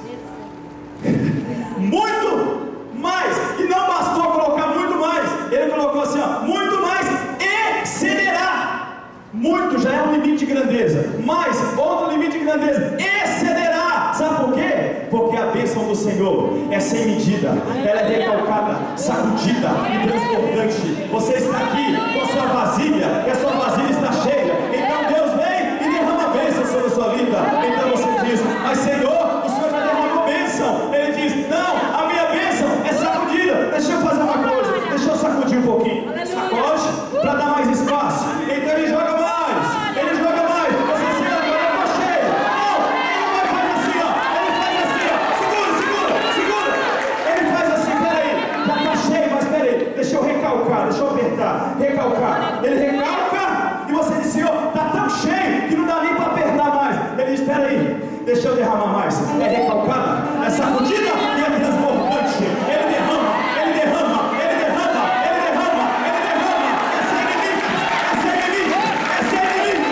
muito mais, e não bastou colocar muito mais, ele colocou assim, ó, muito mais excederá. Muito já é um limite de grandeza, mais outro limite de grandeza, excederá. Sabe por quê? Porque a bênção do Senhor é sem medida, ela é recalcada, sacudida e transbordante. Você está aqui com a sua vasilha, e a sua vasilha está cheia, então Deus vem e derrama a bênção sobre a sua vida. Então você diz: mas Senhor, o Senhor já derramou bênção. Ele diz: não, a minha bênção é sacudida. Deixa eu fazer uma coisa, deixa eu sacudir um pouquinho, sacode para dar mais espaço. Então ele joga mais. Você senta agora, eu estou cheio. Não, ele não vai fazer assim, ó. Ele faz assim, ó. Segura. Ele faz assim, peraí. Já está cheio, mas peraí. Deixa eu recalcar, deixa eu apertar. Recalcar. Ele recalca e você diz: Senhor, está tão cheio que não dá nem para apertar mais. Ele diz: peraí, deixa eu derramar mais. É recalcada, é sacudida e é transbordante. Ele derrama. É sem limite.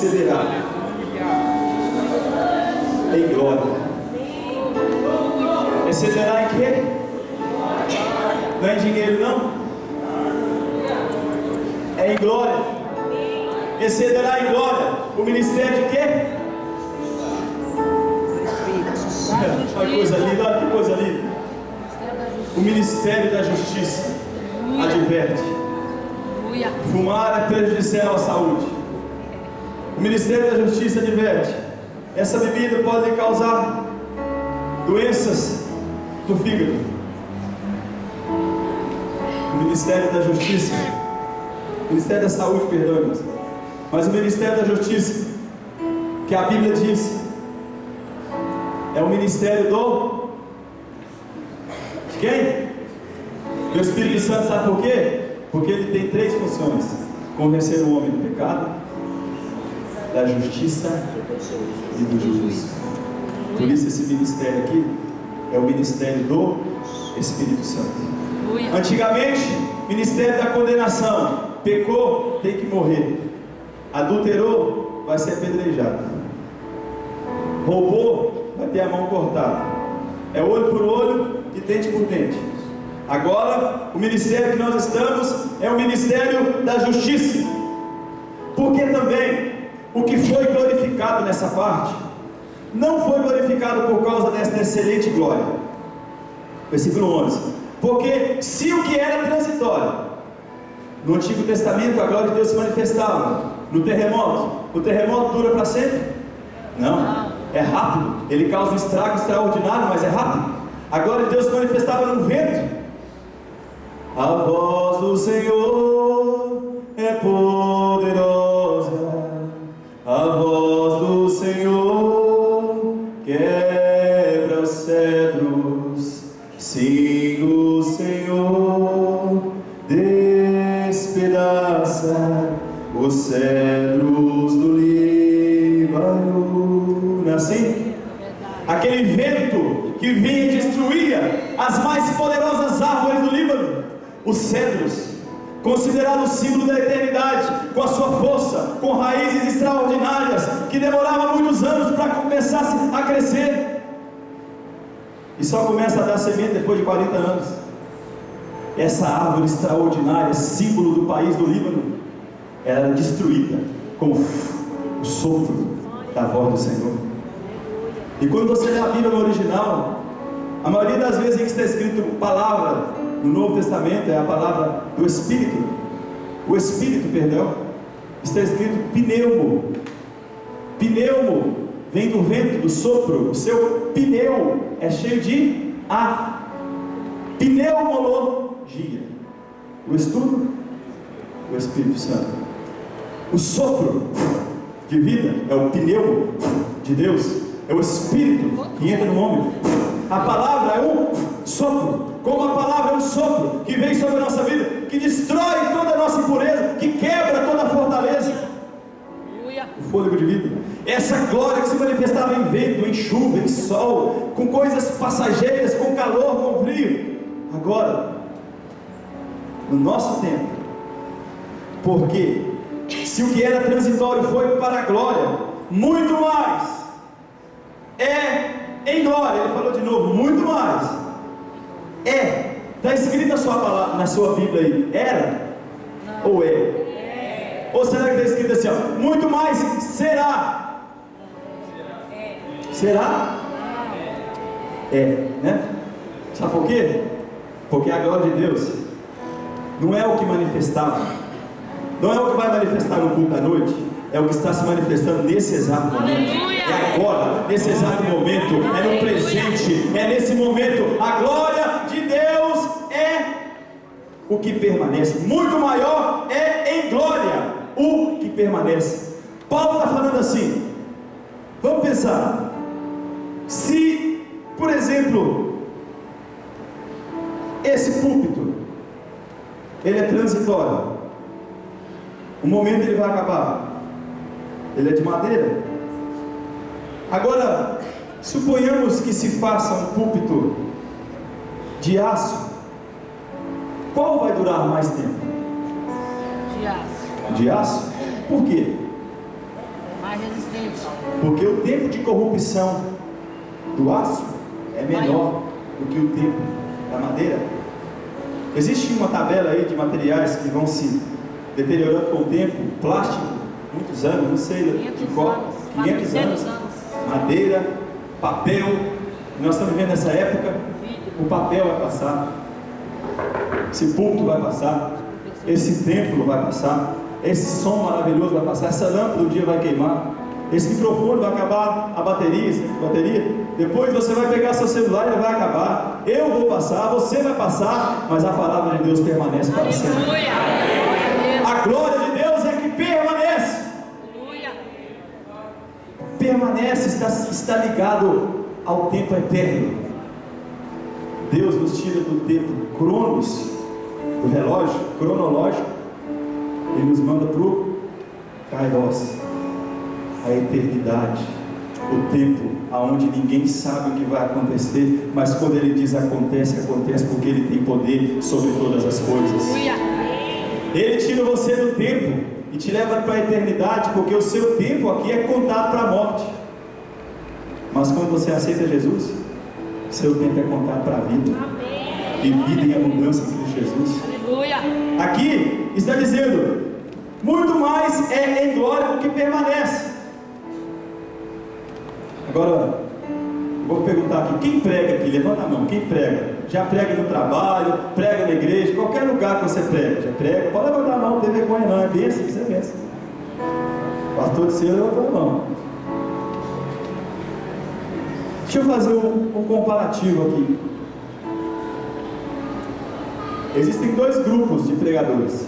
excederá em glória. Excederá em quê? Não é em dinheiro, não? É em glória. Excederá em glória. O ministério de quê? Olha que coisa linda, olha que coisa linda. O ministério da justiça adverte: fumar é prejudicial à saúde. O ministério da justiça adverte: essa bebida pode causar doenças do fígado. O ministério da justiça, o ministério da saúde, perdão, irmãos, mas o ministério da justiça, que a Bíblia diz, é o ministério de quem? Do Espírito Santo. Sabe por quê? Porque ele tem 3 funções: convencer o homem do pecado, da justiça e do juízo. Por isso esse ministério aqui é o ministério do Espírito Santo. Antigamente, ministério da condenação: pecou, tem que morrer. Adulterou, vai ser apedrejado. Roubou, vai ter a mão cortada. É olho por olho e dente por dente. Agora, o ministério que nós estamos é o ministério da justiça. Porque também o que foi glorificado nessa parte não foi glorificado por causa desta excelente glória. Versículo 11: porque se o que era transitório no Antigo Testamento, a glória de Deus se manifestava no terremoto. O terremoto dura para sempre? Não, é rápido. Ele causa um estrago extraordinário, mas é rápido. A glória de Deus se manifestava no vento. A voz do Senhor é poderosa, a voz do Senhor quebra os cedros. Sim, o Senhor despedaça os cedros do Líbano. Não é assim? Aquele vento que vinha e destruía as mais poderosas árvores do Líbano, os cedros, considerado o símbolo da eternidade, com a sua força, com raízes extraordinárias, que demoravam muitos anos para começar a crescer, e só começa a dar semente depois de 40 anos. Essa árvore extraordinária, símbolo do país do Líbano, era destruída com o sopro da voz do Senhor. E quando você lê a Bíblia no original, a maioria das vezes em que está escrito palavra no Novo Testamento é a palavra do Espírito. O Espírito, perdão, está escrito pneumo. Pneumo vem do vento, do sopro. O seu pneu é cheio de ar. Pneumologia. O estudo do Espírito Santo. O sopro de vida é o pneu de Deus. É o Espírito que entra no homem. A palavra é um sopro. Como a palavra é um sopro que vem sobre a nossa vida, que destrói toda a nossa impureza, que quebra toda a fortaleza. O fôlego de vida. Essa glória que se manifestava em vento, em chuva, em sol, com coisas passageiras, com calor, com frio. Agora, no nosso tempo, porque se o que era transitório foi para a glória, muito mais é em glória. Ele falou de novo, muito mais é. Está escrito na sua Bíblia aí, era? Não. Ou é? Ou será que está escrito assim, ó, muito mais será? Será? É, né? Sabe por quê? Porque a glória de Deus não é o que manifestava, não é o que vai manifestar no culto da noite, é o que está se manifestando nesse exato momento. É agora, nesse exato momento, é no presente, é nesse momento. A glória de Deus é o que permanece. Muito maior é em glória o que permanece. Paulo está falando assim. Vamos pensar. Se, por exemplo, esse púlpito, ele é transitório, um momento ele vai acabar. Ele é de madeira. Agora, suponhamos que se faça um púlpito de aço. Qual vai durar mais tempo? De aço. De aço? Por quê? Mais resistente. Porque o tempo de corrupção do aço é menor do que o tempo da madeira. Existe uma tabela aí de materiais que vão se deteriorando com o tempo. Plástico, muitos anos, não sei de qual, 500 anos. Madeira, papel. Nós estamos vivendo nessa época. O papel vai passar, esse púlpito vai passar, esse templo vai passar, esse som maravilhoso vai passar, essa lâmpada um dia vai queimar, esse microfone vai acabar, a bateria, depois você vai pegar seu celular e ele vai acabar, eu vou passar, você vai passar, mas a palavra de Deus permanece para sempre. A glória de Deus é que permanece. Permanece, está ligado ao tempo eterno. Deus nos tira do tempo cronos, do relógio cronológico, e nos manda para o kairos, a eternidade, o tempo aonde ninguém sabe o que vai acontecer, mas quando Ele diz acontece, acontece, porque Ele tem poder sobre todas as coisas. Ele tira você do tempo e te leva para a eternidade, porque o seu tempo aqui é contado para a morte. Mas quando você aceita Jesus, seu tempo é contado para a vida. E vida em abundância em Cristo Jesus. Aleluia. Aqui está dizendo: muito mais é em glória do que permanece. Agora, vou perguntar aqui: quem prega aqui? Levanta a mão. Quem prega? Já prega no trabalho, prega na igreja, qualquer lugar que você prega. Já prega? Pode levantar a mão, não tem vergonha não. É bênção que você pensa. O pastor de cima levantou a mão. Deixa eu fazer um comparativo aqui. Existem dois grupos de pregadores.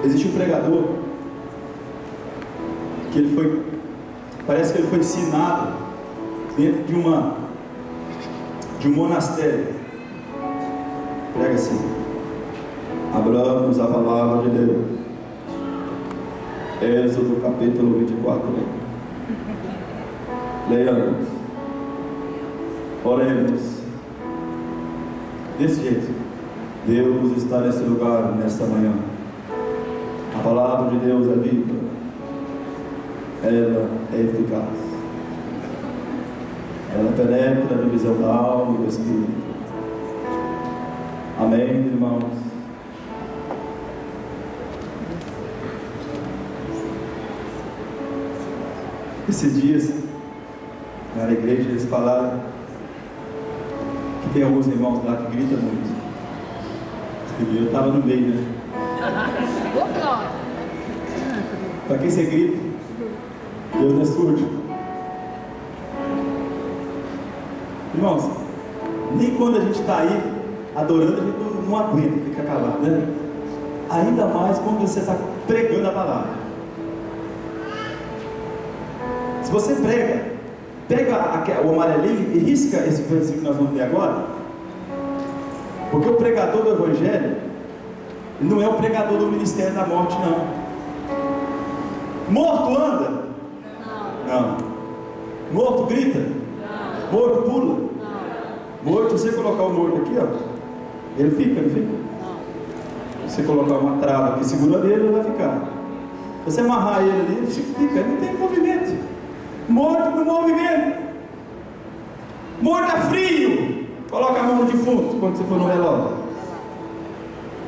Existe um pregador que parece que ele foi ensinado dentro de um monastério. Prega assim: abramos a palavra de Deus. Êxodo capítulo 24. Leiamos, oremos. Desse jeito, Deus está nesse lugar, nesta manhã. A palavra de Deus é viva, ela é eficaz, ela penetra a divisão da alma e do espírito. Amém, irmãos? Esses dias, na igreja, eles falaram que tem alguns irmãos lá que gritam muito. E eu estava no meio, né? Para quem você grita? Deus não é surdo. Irmãos, nem quando a gente está aí adorando, a gente não aguenta, fica calado, né? Ainda mais quando você está pregando a palavra. Se você pega o amarelinho e risca esse versículo que nós vamos ler agora, porque o pregador do Evangelho não é o pregador do ministério da morte, não. Morto anda? Não. Morto grita? Não. Morto pula? Não. Morto, se você colocar o morto aqui, ó, ele fica, não fica? Não. Se você colocar uma trava aqui segurando ele, ele vai ficar. Se você amarrar ele ali, ele fica, ele não tem movimento. Morto no movimento. Morto é frio. Coloca a mão no defunto quando você for no velório.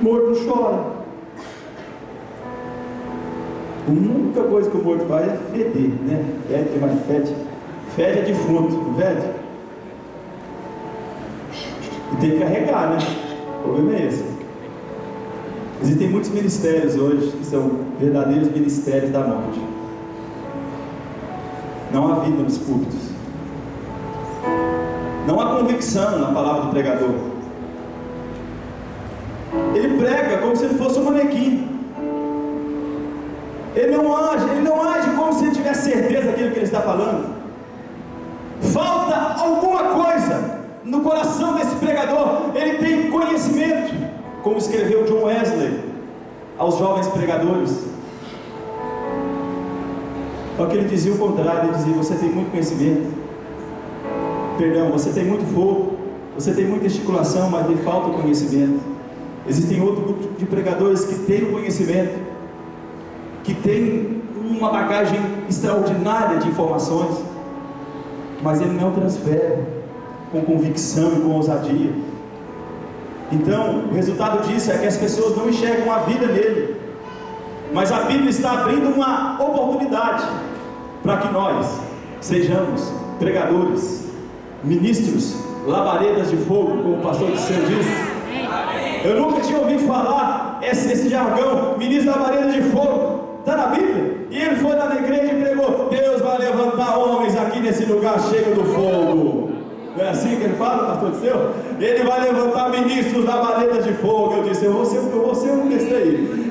Morto não chora. A única coisa que o morto faz é feder, né? Fede, que mais fede? Fede é defunto, não fede? E tem que carregar, né? O problema é esse. Existem muitos ministérios hoje que são verdadeiros ministérios da morte. Não há vida nos púlpitos. Não há convicção na palavra do pregador. Ele prega como se ele fosse um manequim. Ele não age como se ele tivesse certeza daquilo que ele está falando. Falta alguma coisa no coração desse pregador. Ele tem conhecimento, como escreveu John Wesley aos jovens pregadores. Só que ele dizia o contrário. Ele dizia: você tem muito conhecimento, você tem muito fogo, você tem muita esticulação, mas lhe falta o conhecimento. Existem outro grupo de pregadores que têm o conhecimento, que têm uma bagagem extraordinária de informações, mas ele não transfere com convicção e com ousadia. Então, o resultado disso é que as pessoas não enxergam a vida nele. Mas a Bíblia está abrindo uma oportunidade para que nós sejamos pregadores, ministros, labaredas de fogo, como o pastor Disseu disse. Eu nunca tinha ouvido falar esse jargão, ministro labareda de fogo. Está na Bíblia. E ele foi lá na igreja e pregou: Deus vai levantar homens aqui nesse lugar cheio do fogo. Não é assim que ele fala, pastor Disseu? Ele vai levantar ministros labaredas de fogo. Eu disse: eu vou ser um desse aí.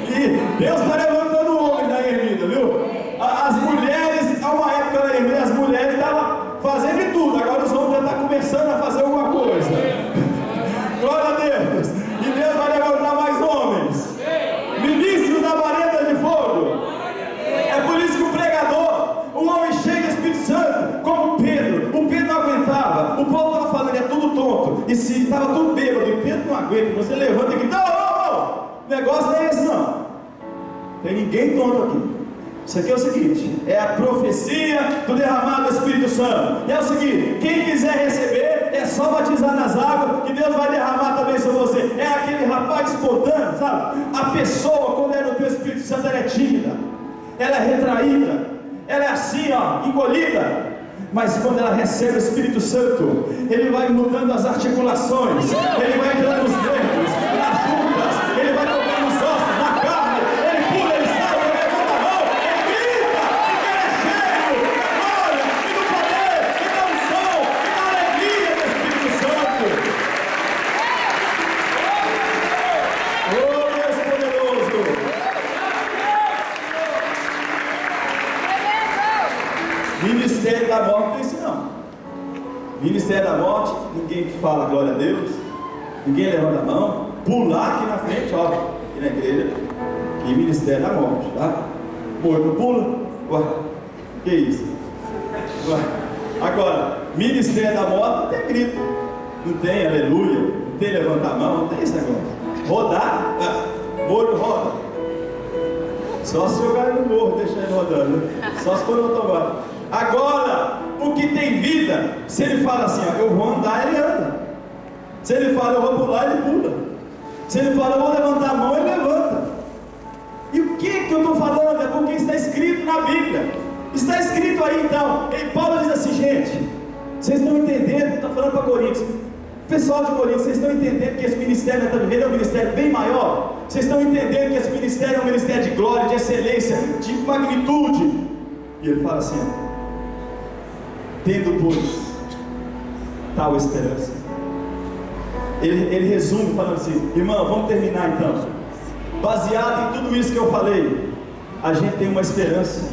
E Deus está levantando homens na Ermida, viu? As mulheres, há uma época na Ermida, as mulheres estavam fazendo de tudo. Agora os homens já estão começando a fazer alguma coisa. Glória a Deus. E Deus vai levantar mais homens, ministros da vareta de fogo. É por isso que o pregador, um homem cheio do Espírito Santo, como Pedro. O Pedro não aguentava. O povo estava falando, é tudo tonto. E se estava tudo bêbado, e Pedro não aguenta. Você levanta e grita: não. O negócio não é esse não. Tem ninguém tonto aqui. Isso aqui é o seguinte: é a profecia do derramado do Espírito Santo. E é o seguinte: quem quiser receber, é só batizar nas águas, que Deus vai derramar também sobre você. É aquele rapaz espontâneo, sabe? A pessoa, quando é no teu Espírito Santo, ela é tímida, ela é retraída, ela é assim, ó, encolhida. Mas quando ela recebe o Espírito Santo, ele vai mudando as articulações, ele vai entrando nos nervos, nas juntas, ele vai tocando os ossos, na carne, ele pula, ele salta, ele levanta a mão, ele grita, porque ele é cheio da glória e do poder e da unção e da alegria do Espírito Santo. Oh, Deus poderoso! Ministério da morte não tem isso não. Ministério da morte, ninguém fala glória a Deus, ninguém levanta a mão, pular aqui na frente, ó, aqui na igreja, e Ministério da morte, tá? Morto pula, ué, que isso? Ué. Agora, Ministério da morte não tem grito, não tem aleluia, não tem levantar a mão, não tem esse negócio. Rodar, morto roda. Só se jogar ele no morro, deixar ele rodando, né? Só se for no automático. Agora, o que tem vida, se ele fala assim, ó, eu vou andar, ele anda. Se ele fala, eu vou pular, ele pula. Se ele fala, eu vou levantar a mão, ele levanta. E o que eu estou falando? É porque está escrito na Bíblia. Está escrito aí então. E Paulo diz assim: gente, vocês estão entendendo? Está falando para Coríntios. Pessoal de Coríntios, vocês estão entendendo que esse ministério que está vivendo é um ministério bem maior? Vocês estão entendendo que esse ministério é um ministério de glória, de excelência, de magnitude? E ele fala assim: tendo, pois, tal esperança. Ele resume falando assim: irmão, vamos terminar então. Baseado em tudo isso que eu falei, a gente tem uma esperança.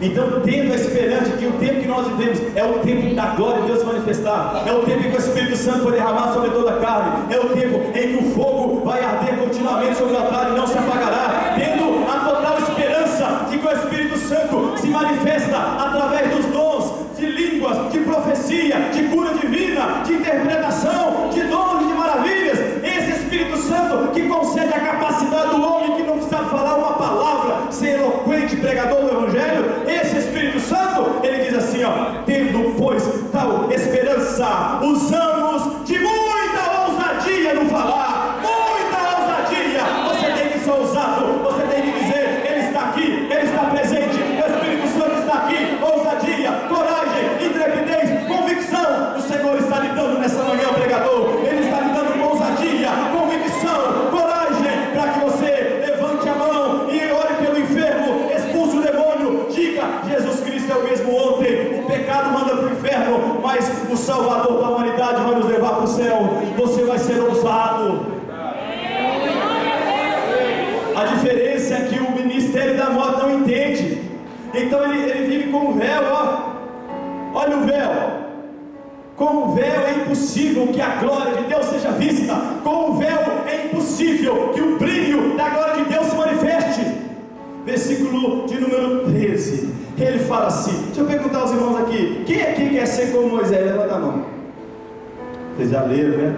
Então, tendo a esperança de que o tempo que nós vivemos é o tempo da glória de Deus se manifestar, é o tempo em que o Espírito Santo vai derramar sobre toda a carne, é o tempo em que o fogo vai arder continuamente sobre o altar e não se apagará, tendo a total esperança de que o Espírito Santo se manifesta através dos dons de línguas, de profecia, de cura divina, de interpretação, de dons e de maravilhas. Esse Espírito Santo que concede a capacidade do homem que não precisa falar uma palavra, ser eloquente pregador do Evangelho. Esse Espírito Santo, ele diz assim, ó: tendo, pois, tal esperança, usamos de muita ousadia no falar, muita ousadia. Você tem que ser ousado, você tem que dizer: ele está aqui, ele está presente, o Espírito Santo está aqui. Ousadia, coragem, intrepidez, convicção. O Senhor está lhe dando nessa manhã, pregador. Ele está lhe dando com ousadia, convicção, coragem, para que você levante a mão e ore pelo enfermo, expulse o demônio, diga: Jesus Cristo é o mesmo ontem. O pecado manda para o inferno, mas o Salvador da humanidade vai nos levar para o céu. Você vai ser ousado. A diferença é que o ministério da morte não entende. Então ele vive com o véu, ó. Olha o véu. Com o véu é impossível que a glória de Deus seja vista. Com o véu é impossível que o brilho da glória de Deus se manifeste. Versículo de número 13. Ele fala assim: deixa eu perguntar aos irmãos aqui, quem aqui quer ser como Moisés? Levanta a mão. Vocês já leram, né?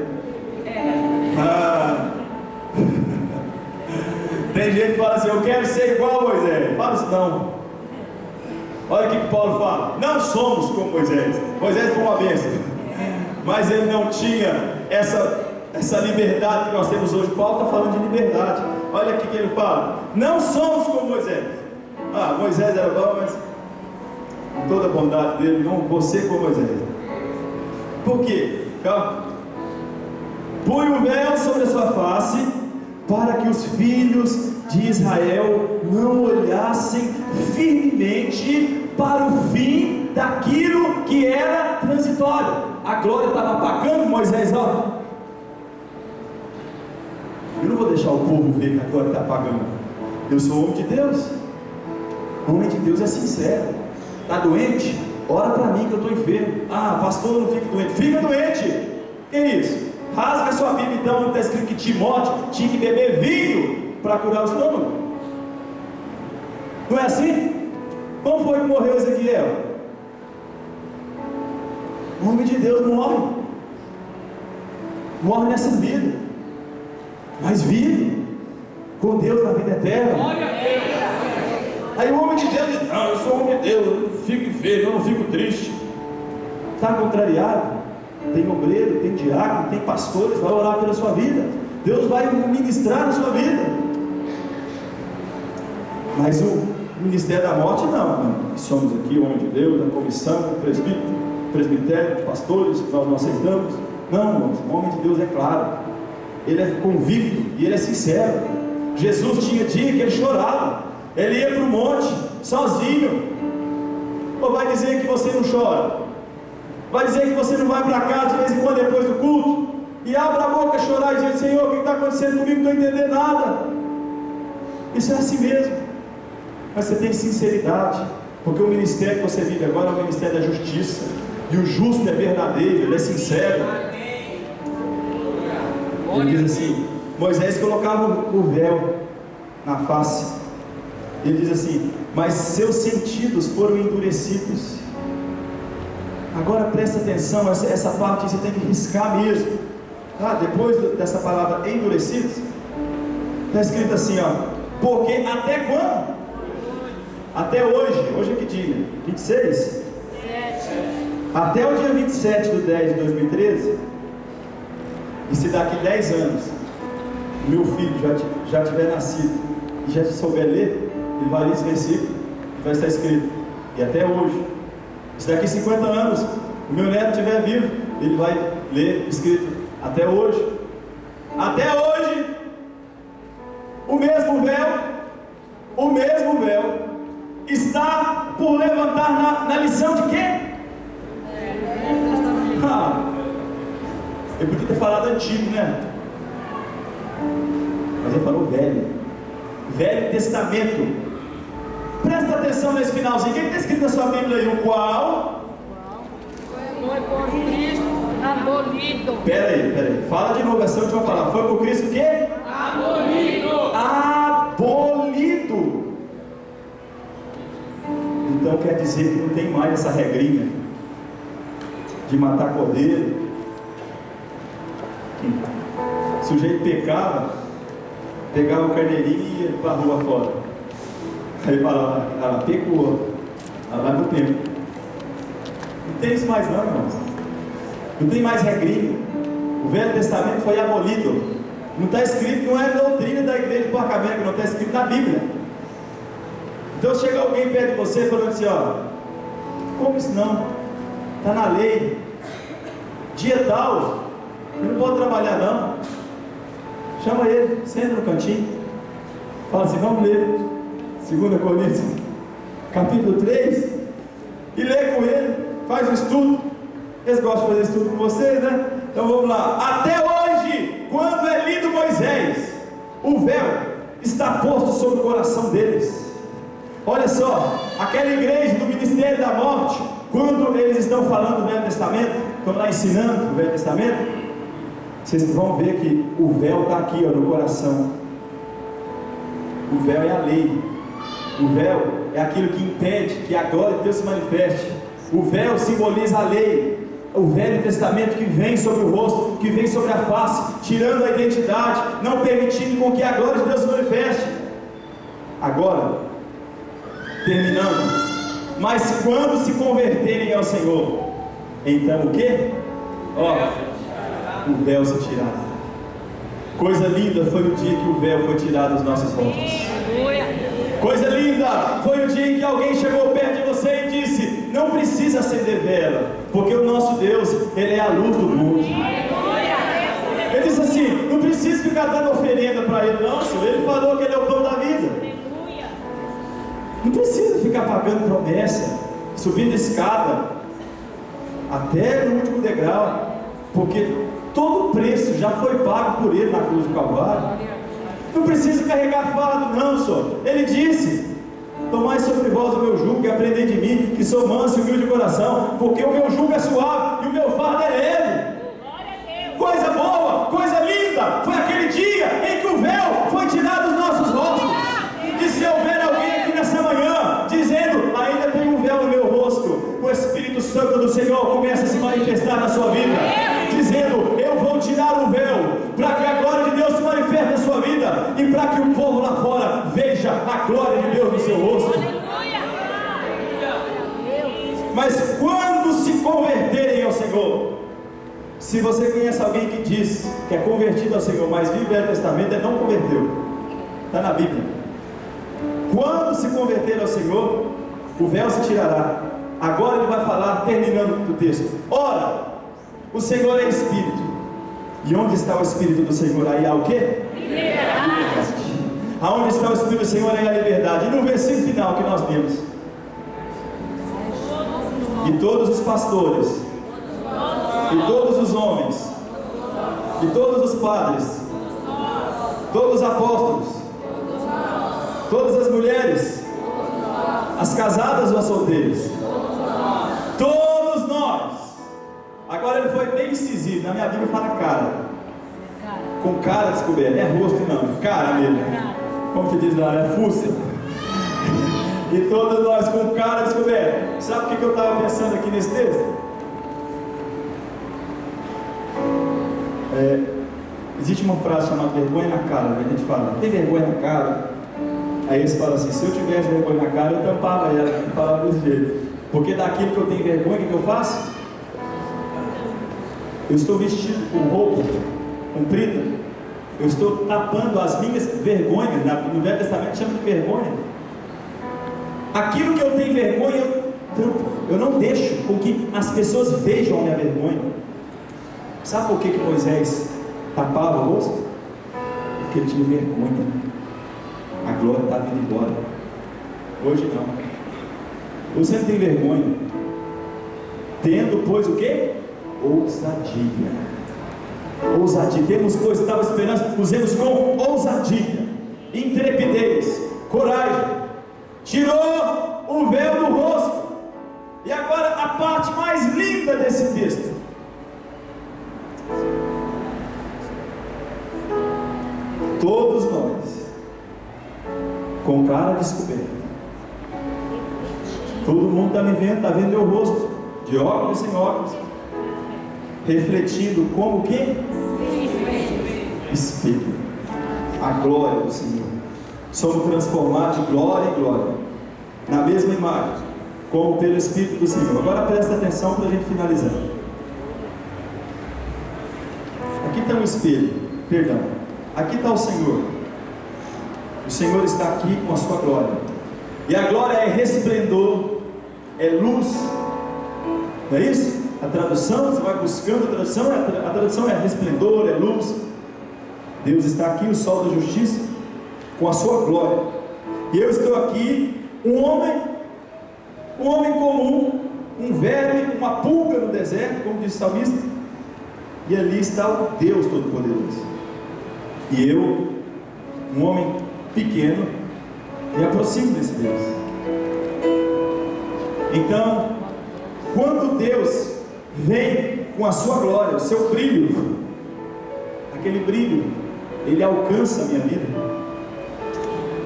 Tem gente que fala assim, eu quero ser igual a Moisés. Fala isso não. Olha o que Paulo fala, não somos como Moisés. Moisés foi uma bênção, mas ele não tinha essa liberdade que nós temos hoje. Paulo está falando de liberdade. Olha aqui que ele fala, não somos como Moisés. Moisés era bom, mas com toda a bondade dele, não vou ser como Moisés. Por quê? Calma. Põe o véu sobre a sua face, para que os filhos de Israel não olhassem firmemente para o fim daquilo que era transitório. A glória estava apagando. Moisés, ó, eu não vou deixar o povo ver que a glória está apagando. Eu sou homem de Deus. O homem de Deus é sincero. Está doente? Ora para mim que eu estou enfermo. Pastor, não fique doente. Fica doente. Que isso? Rasga a sua Bíblia então, onde está escrito que Timóteo tinha que beber vinho para curar o estômago. Não é assim? Como foi que morreu Ezequiel? O homem de Deus morre nessa vida, mas vive com Deus na vida eterna. Aí o homem de Deus diz, não, eu sou homem de Deus, eu não fico enfermo, eu não fico triste. Está contrariado. Tem obreiro, tem diácono, tem pastores, vai orar pela sua vida. Deus vai ministrar na sua vida. Mas o ministério da morte não. Somos aqui, o homem de Deus, a comissão, o presbitério, os pastores, nós aceitamos. Não, irmãos, o homem de Deus é claro. Ele é convicto e ele é sincero. Jesus tinha dia que ele chorava. Ele ia para o monte, sozinho. Ou vai dizer que você não chora? Vai dizer que você não vai para casa de vez em quando depois do culto e abre a boca a chorar e diz, Senhor, o que está acontecendo comigo? Não estou entendendo nada. Isso é assim mesmo. Mas você tem sinceridade, porque o ministério que você vive agora é o ministério da justiça, e o justo é verdadeiro, ele é sincero. Ele diz assim, Moisés colocava o véu na face. Ele diz assim, mas seus sentidos foram endurecidos. Agora presta atenção, essa parte você tem que riscar mesmo. Depois dessa palavra endurecidos, está escrito assim, porque até quando? Até hoje é que dia? 26? 7. Até o dia 27 de 10 de 2013, e se daqui 10 anos, meu filho já tiver nascido, e já souber ler, ele vai ler esse versículo, e vai estar escrito, e até hoje. Se daqui 50 anos o meu neto estiver vivo, ele vai ler escrito até hoje. Até hoje, o mesmo véu está por levantar na lição de quê? Eu podia ter falado antigo, né? Mas ele falou velho Testamento. Presta atenção nesse finalzinho. O que está escrito na sua Bíblia aí? O qual Foi por Cristo abolido. Peraí. Fala de novo essa última palavra. Foi por Cristo o quê? Abolido. Então quer dizer que não tem mais essa regrinha de matar cordeiro. O sujeito pegava o carneirinho e ia para a rua fora. Aí falava, ela pecou, ela vai para o tempo. Não tem isso mais não, irmãos. Não tem mais regrinha. O Velho Testamento foi abolido. Não está escrito, não é doutrina da igreja de Porca-Venga, não está escrito na Bíblia. Então chega alguém perto de você falando assim, como isso não? Está na lei. Dia tal, ele não pode trabalhar não. Chama ele, senta no cantinho. Fala assim, vamos ler 2 Coríntios capítulo 3 e lê com ele, faz um estudo. Eles gostam de fazer estudo com vocês, né? Então vamos lá. Até hoje, quando é lido Moisés, o véu está posto sobre o coração deles. Olha só, aquela igreja do ministério da morte, quando eles estão falando do Velho Testamento, estão lá ensinando o Velho Testamento, vocês vão ver que o véu está aqui no coração. O véu é a lei. O véu é aquilo que impede que a glória de Deus se manifeste. O véu simboliza a lei, o Velho Testamento que vem sobre o rosto, que vem sobre a face, tirando a identidade, não permitindo com que a glória de Deus se manifeste. Agora, terminando, mas quando se converterem ao Senhor, então o que? O véu se tirará. Coisa linda foi o dia que o véu foi tirado dos nossos rostos. Coisa linda foi o dia em que alguém chegou perto de você e disse: não precisa acender vela, porque o nosso Deus, Ele é a luz do mundo. Ele disse assim: não precisa ficar dando oferenda para Ele, não, Senhor. Ele falou que Ele é o pão da vida. Não precisa ficar pagando promessa, subindo escada até no último degrau, porque todo o preço já foi pago por Ele na cruz do Calvário. Não precisa carregar fardo, não, Senhor. Ele disse: tomai sobre vós o meu jugo e aprendei de mim, que sou manso e humilde de coração, porque o meu jugo é suave e o meu fardo é leve. Coisa boa, coisa linda, foi aquele dia em que o véu foi tirado dos nossos rostos. E se houver alguém aqui nessa manhã dizendo: ainda tem um véu no meu rosto, o Espírito Santo do Senhor começa a se manifestar na sua vida, dizendo: eu vou tirar o véu, para que a glória de Deus se manifeste na sua vida, e para que o povo lá fora veja a glória de Deus no seu rosto. Mas quando se converterem ao Senhor, se você conhece alguém que diz que é convertido ao Senhor, mas vive o Velho Testamento, ele não converteu, está na Bíblia. Quando se converter ao Senhor, o véu se tirará. Agora ele vai falar, terminando o texto: ora, o Senhor é Espírito, e onde está o Espírito do Senhor? Aí há o quê? Liberdade. Aonde está o Espírito do Senhor? Aí há liberdade. E no versículo final que nós vemos: e todos os pastores, e todos os homens, e todos os padres, todos os apóstolos, todas as mulheres, as casadas ou as solteiras, todos nós. Agora ele foi bem incisivo. Na minha Bíblia fala cara, com cara descoberta, não é rosto não, cara mesmo, como que diz lá, é fuça. E todos nós com cara descoberta. Sabe o que eu estava pensando aqui nesse texto? Existe uma frase chamada vergonha na cara, né? A gente fala: tem vergonha na cara? Aí eles falam assim: se eu tivesse vergonha na cara, eu tampava ela, e falava desse jeito. Porque daquilo que eu tenho vergonha, o que eu faço? Eu estou vestido com roupa comprida, eu estou tapando as minhas vergonhas. No Velho Testamento chama de vergonha. Aquilo que eu tenho vergonha, eu não deixo com que as pessoas vejam a minha vergonha. Sabe por que Moisés tapava o rosto? Porque ele tinha vergonha. A glória estava indo embora. Hoje não. Você não tem vergonha. Tendo, pois, o quê? Ousadia. Ousadia. Temos, pois, tal esperança, usemos com ousadia, intrepidez, coragem. Tirou o véu do rosto. E agora a parte mais linda desse texto: todos nós com cara descoberta. Todo mundo está me vendo, está vendo meu rosto, de óculos e sem óculos, refletindo como o quê? Espelho. A glória do Senhor. Somos transformados de glória em glória, na mesma imagem, como pelo Espírito do Senhor. Agora presta atenção para a gente finalizar. Aqui está um espelho, perdão. Aqui está o Senhor. O Senhor está aqui com a sua glória. E a glória é resplendor, é luz. Não é isso? A tradução, você vai buscando a tradução é resplendor, é luz. Deus está aqui, o sol da justiça, com a sua glória. E eu estou aqui, um homem comum, um verme, uma pulga no deserto, como diz o salmista. E ali está o Deus Todo-Poderoso. E eu, um homem pequeno, me aproximo desse Deus. Então, quando Deus vem com a sua glória, o seu brilho, aquele brilho, ele alcança a minha vida,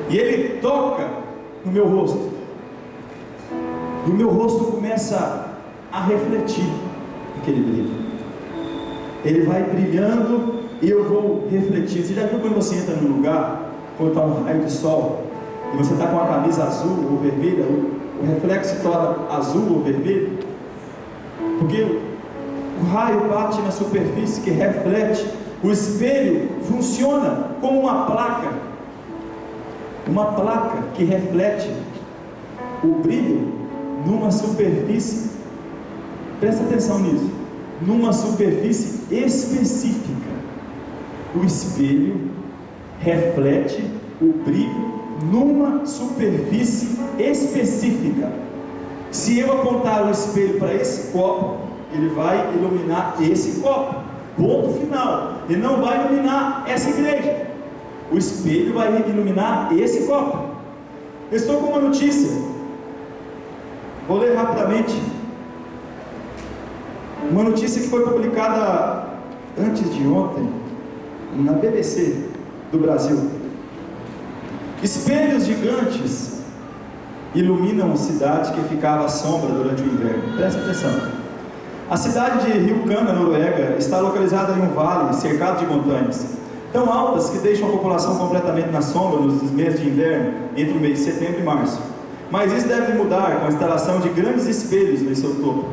e ele toca no meu rosto, e o meu rosto começa a refletir aquele brilho. Ele vai brilhando e eu vou refletir. Você já viu quando você entra num lugar, quando está um raio de sol, e você está com a camisa azul ou vermelha, o reflexo se torna azul ou vermelho, porque o raio bate na superfície que reflete. O espelho funciona como uma placa que reflete o brilho numa superfície, presta atenção nisso, numa superfície específica. O espelho reflete o brilho numa superfície específica. Se eu apontar o espelho para esse copo, ele vai iluminar esse copo, ponto final. Ele não vai iluminar essa igreja, o espelho vai iluminar esse copo. Eu estou com uma notícia, vou ler rapidamente, uma notícia que foi publicada antes de ontem na BBC do Brasil. Espelhos gigantes iluminam cidade que ficava à sombra durante o inverno. Presta atenção. A cidade de Rjukan, na Noruega, está localizada em um vale cercado de montanhas, tão altas que deixam a população completamente na sombra nos meses de inverno, entre o mês de setembro e março. Mas isso deve mudar com a instalação de grandes espelhos em seu topo.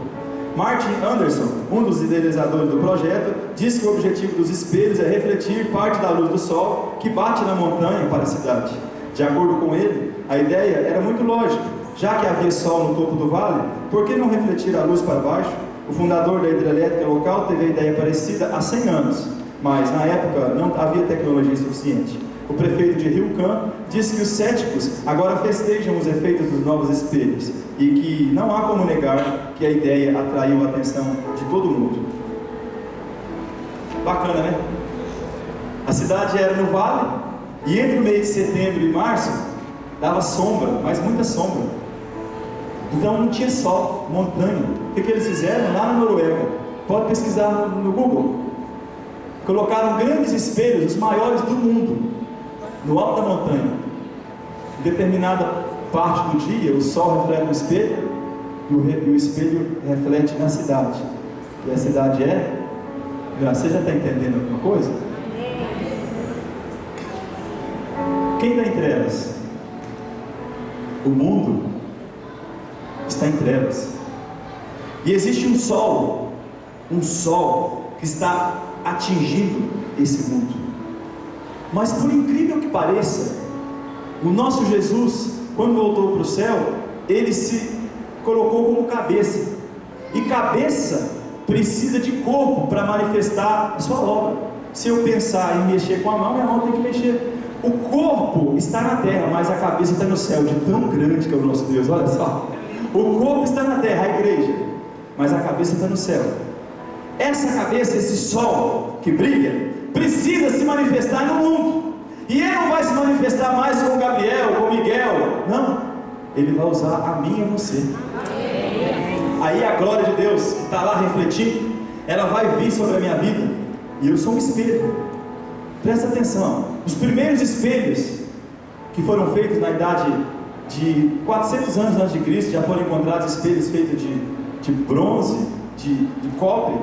Martin Anderson, um dos idealizadores do projeto, diz que o objetivo dos espelhos é refletir parte da luz do sol que bate na montanha para a cidade. De acordo com ele, a ideia era muito lógica. Já que havia sol no topo do vale, por que não refletir a luz para baixo? O fundador da hidrelétrica local teve a ideia parecida há 100 anos, mas na época não havia tecnologia suficiente. O prefeito de Rjukan disse que os céticos agora festejam os efeitos dos novos espelhos e que não há como negar que a ideia atraiu a atenção de todo mundo. Bacana, né? A cidade era no vale e entre o mês de setembro e março dava sombra, mas muita sombra. Então não tinha sol, montanha. O que eles fizeram lá na Noruega? Pode pesquisar no Google. Colocaram grandes espelhos, os maiores do mundo, no alto da montanha. Em determinada parte do dia, o sol reflete no espelho e o espelho reflete na cidade. E a cidade é... Você já está entendendo alguma coisa? Quem está em trevas? O mundo está em trevas. E existe um sol que está atingindo esse mundo. Mas por incrível que pareça, o nosso Jesus, quando voltou para o céu, ele se colocou como cabeça. E cabeça precisa de corpo para manifestar a sua obra. Se eu pensar em mexer com a mão, minha mão tem que mexer. O corpo está na terra, mas a cabeça está no céu, de tão grande que é o nosso Deus. Olha só, o corpo está na terra, a igreja, mas a cabeça está no céu. Essa cabeça, esse sol que brilha, precisa se manifestar no mundo. E ele não vai se manifestar mais com Gabriel, com Miguel. Não, ele vai usar a mim e a você. Aí a glória de Deus que está lá refletindo, ela vai vir sobre a minha vida. E eu sou um espelho. Presta atenção. Os primeiros espelhos que foram feitos na idade de 400 anos antes de Cristo, já foram encontrados espelhos feitos de bronze, de cobre.